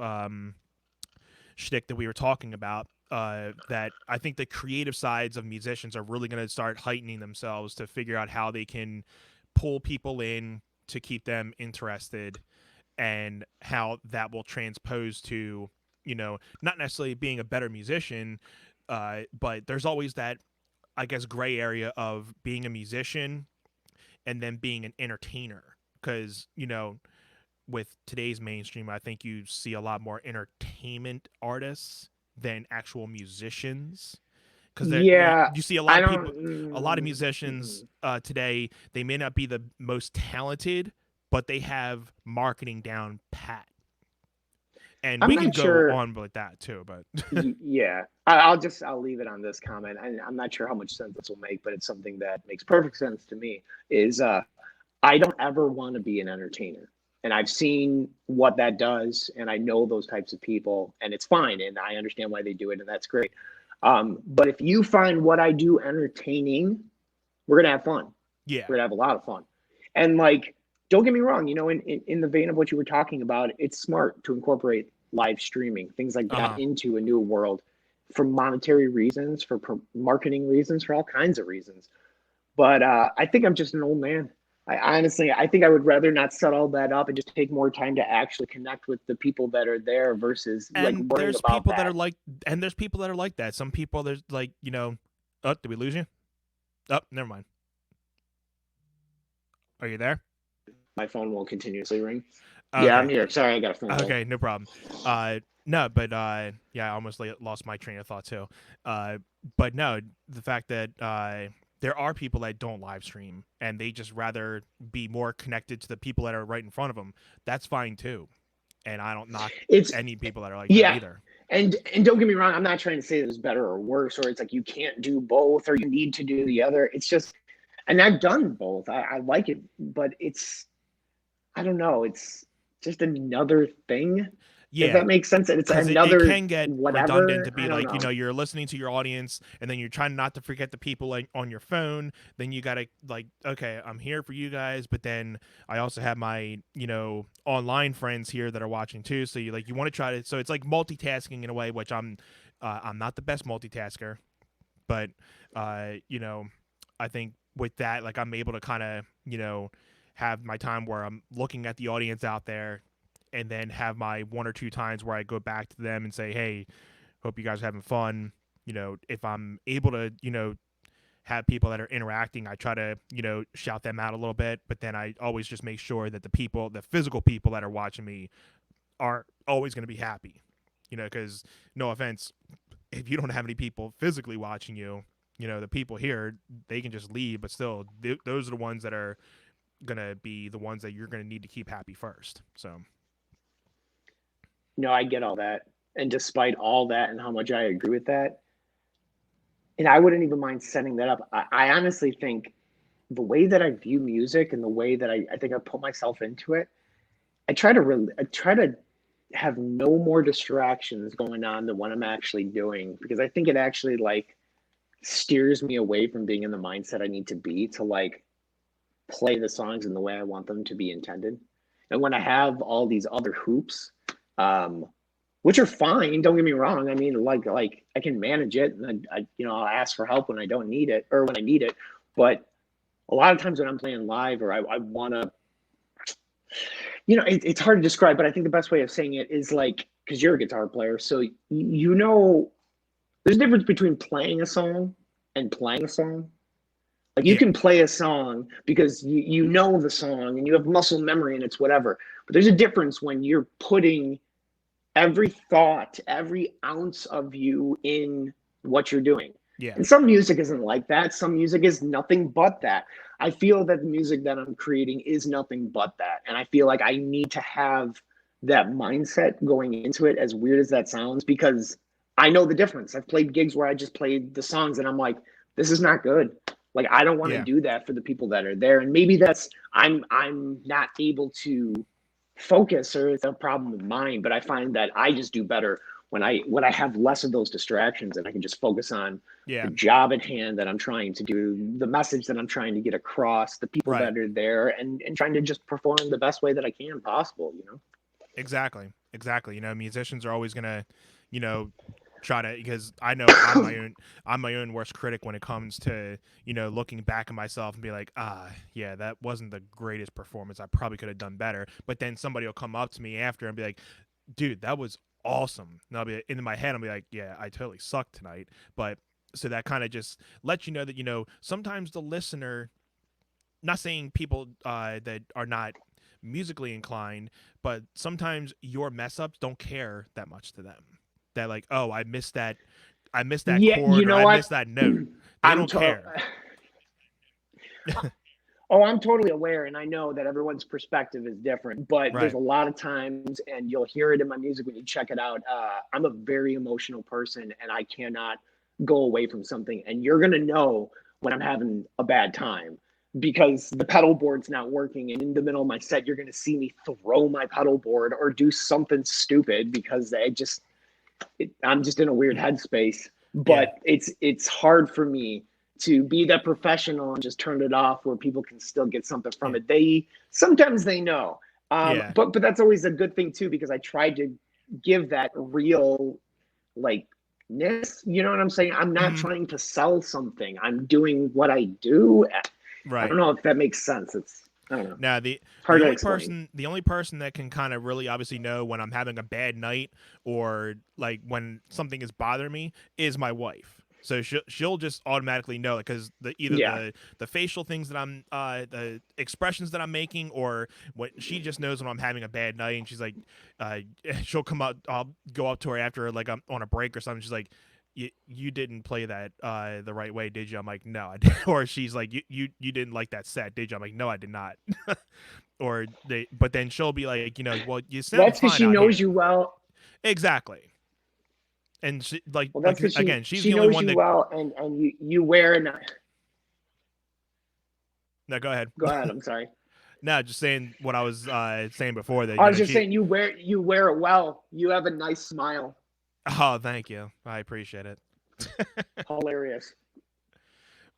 shtick that we were talking about. That I think the creative sides of musicians are really going to start heightening themselves to figure out how they can pull people in to keep them interested, and how that will transpose to not necessarily being a better musician, but there's always that, I guess, gray area of being a musician and then being an entertainer, because with today's mainstream, I think you see a lot more entertainment artists than actual musicians, because Yeah, you see a lot I of don't. people, a lot of musicians Mm, today, they may not be the most talented, but they have marketing down pat, and I'm we can not go sure. on with that too. But Yeah, I'll leave it on this comment. I'm not sure how much sense this will make, but it's something that makes perfect sense to me. Is I don't ever want to be an entertainer, and I've seen what that does, and I know those types of people, and it's fine, and I understand why they do it, and that's great. But if you find what I do entertaining, we're gonna have fun. yeah, We're gonna have a lot of fun, and like, don't get me wrong. In the vein of what you were talking about, it's smart to incorporate live streaming, things like uh that, huh. into a new world for monetary reasons, for marketing reasons, for all kinds of reasons. But I think I'm just an old man. I think I would rather not set all that up and just take more time to actually connect with the people that are there versus like And worrying about that. there's people that are like that. Some people, there's like, oh, did we lose you? Oh, never mind. Are you there? My phone will continuously ring. Yeah, I'm Okay. here. Sorry, I got a phone call. Okay, no problem. No, but yeah, I almost lost my train of thought too. Uh, but no, the fact that there are people that don't live stream and they just rather be more connected to the people that are right in front of them. That's fine too, and I don't knock It's any people that are like that Yeah, either. and don't get me wrong, I'm not trying to say it's better or worse, or it's like you can't do both or you need to do the other. It's just, and I've done both. I like it, but it's, I don't know, it's just another thing, if Yeah, that makes sense. And it's because it another can get redundant whatever. to I be don't like, know. you're listening to your audience and then you're trying not to forget the people like on your phone. Then you gotta like, okay, I'm here for you guys, but then I also have my, online friends here that are watching too. So you want to try to, so it's like multitasking in a way, which I'm not the best multitasker, but I think with that, like, I'm able to kind of, have my time where I'm looking at the audience out there, and then have my one or two times where I go back to them and say, hey, hope you guys are having fun. If I'm able to, have people that are interacting, I try to, shout them out a little bit, but then I always just make sure that the physical people that are watching me are always going to be happy, because no offense, if you don't have any people physically watching you, the people here, they can just leave, but still, those are the ones that are going to be the ones that you're going to need to keep happy first. So, No, I get all that. And despite all that and how much I agree with that, and I wouldn't even mind setting that up. I honestly think the way that I view music and the way that I think I put myself into it, I try to have no more distractions going on than what I'm actually doing, because I think it actually like steers me away from being in the mindset I need to be to like play the songs in the way I want them to be intended. And when I have all these other hoops, um, which are fine, don't get me wrong. I mean, like I can manage it, and I'll ask for help when I don't need it or when I need it. But a lot of times when I'm playing live or I want to, it's hard to describe, but I think the best way of saying it is like, because you're a guitar player, so there's a difference between playing a song and playing a song. Like you yeah. can play a song because you know the song and you have muscle memory and it's whatever. But there's a difference when you're putting every thought, every ounce of you in what you're doing. Yeah. And some music isn't like that. Some music is nothing but that. I feel that the music that I'm creating is nothing but that. And I feel like I need to have that mindset going into it, as weird as that sounds, because I know the difference. I've played gigs where I just played the songs and I'm like, this is not good. Like I don't want to Yeah. do that for the people that are there. And maybe that's I'm not able to focus, or it's a problem of mine, but I find that I just do better when I have less of those distractions and I can just focus on the Yeah. job at hand that I'm trying to do, the message that I'm trying to get across, the people Right. that are there, and trying to just perform the best way that I can possible. Exactly. Exactly. Musicians are always gonna, you know, try to, because I know I'm my own worst critic when it comes to, looking back at myself and be like, yeah, that wasn't the greatest performance. I probably could have done better. But then somebody will come up to me after and be like, dude, that was awesome. And I'll be in my head, I'll be like, yeah, I totally sucked tonight. But so that kind of just lets you know that, sometimes the listener, not saying people that are not musically inclined, but sometimes your mess ups don't care that much to them. that like, oh, I missed that Yeah, you chord, or know I what? missed that note. They I'm don't to- care. Oh, I'm totally aware, and I know that everyone's perspective is different, but there's Right. a lot of times, and you'll hear it in my music when you check it out. I'm a very emotional person, and I cannot go away from something. And you're gonna know when I'm having a bad time because the pedal board's not working. And in the middle of my set, you're gonna see me throw my pedal board or do something stupid because I'm just in a weird headspace. Yeah. But it's hard for me to be that professional and just turn it off where people can still get something from Yeah. it. They sometimes they know, Yeah. but that's always a good thing too because I tried to give that real like ness. You know what I'm saying? I'm not Mhm. trying to sell something. I'm doing what I do. I don't Right. know if that makes sense. I don't know. Now It's hard to explain. the only person that can kind of really obviously know when I'm having a bad night or like when something is bothering me is my wife. So she'll just automatically know because either Yeah. the facial things that I'm the expressions that I'm making, or what she just knows when I'm having a bad night, and she's like, uh, she'll come up. I'll go up to her after like I'm on a break or something. She's like, you didn't play that the right way, did you? I'm like, no, I did. Or she's like, you didn't like that set, did you? I'm like, no, I did not. Or but then she'll be like, well, you sound That's because fine she out knows here. you well. Exactly. And she, Well, that's because again, she's she the only knows one you that. well, and you wear and No, go ahead. go ahead. I'm sorry. No, just saying what I was saying before that. I was just saying you wear it well. You have a nice smile. Oh, thank you. I appreciate it. Hilarious. I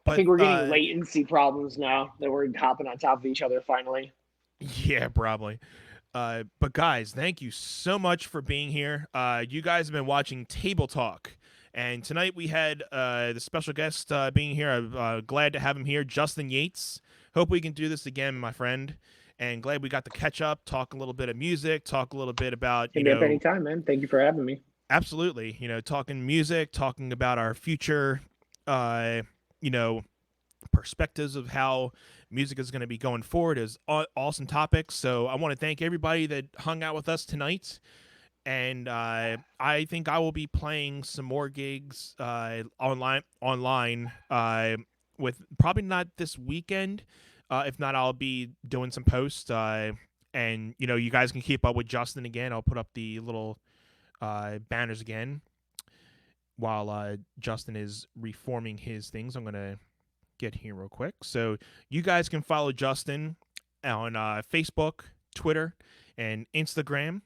But think we're getting latency problems now that we're hopping on top of each other finally. yeah, probably. But guys, thank you so much for being here. You guys have been watching Table Talk, and tonight we had the special guest being here. I'm glad to have him here, Justin Yates. Hope we can do this again, my friend. And glad we got to catch up, talk a little bit of music, talk a little bit about, Hit me up anytime, man. Thank you for having me. absolutely, talking music, talking about our future, uh, you know, perspectives of how music is going to be going forward is awesome topics. So I want to thank everybody that hung out with us tonight. And I think I will be playing some more gigs online with probably not this weekend. If not, I'll be doing some posts. And you guys can keep up with Justin again. I'll put up the little banners again while Justin is reforming his things. I'm gonna get here real quick. So you guys can follow Justin on Facebook, Twitter, and Instagram,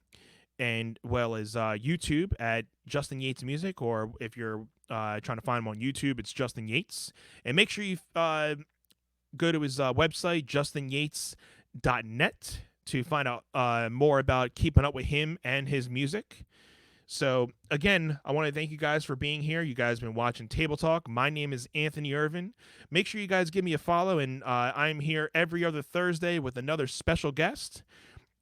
and well as YouTube at Justin Yates Music, or if you're trying to find him on YouTube, it's Justin Yates. And make sure you go to his website, justinyates.net, to find out more about keeping up with him and his music. So, again, I want to thank you guys for being here. You guys have been watching Table Talk. My name is Anthony Irvin. Make sure you guys give me a follow, and I'm here every other Thursday with another special guest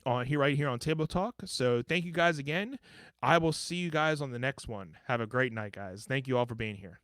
right here on Table Talk. So, thank you guys again. I will see you guys on the next one. Have a great night, guys. Thank you all for being here.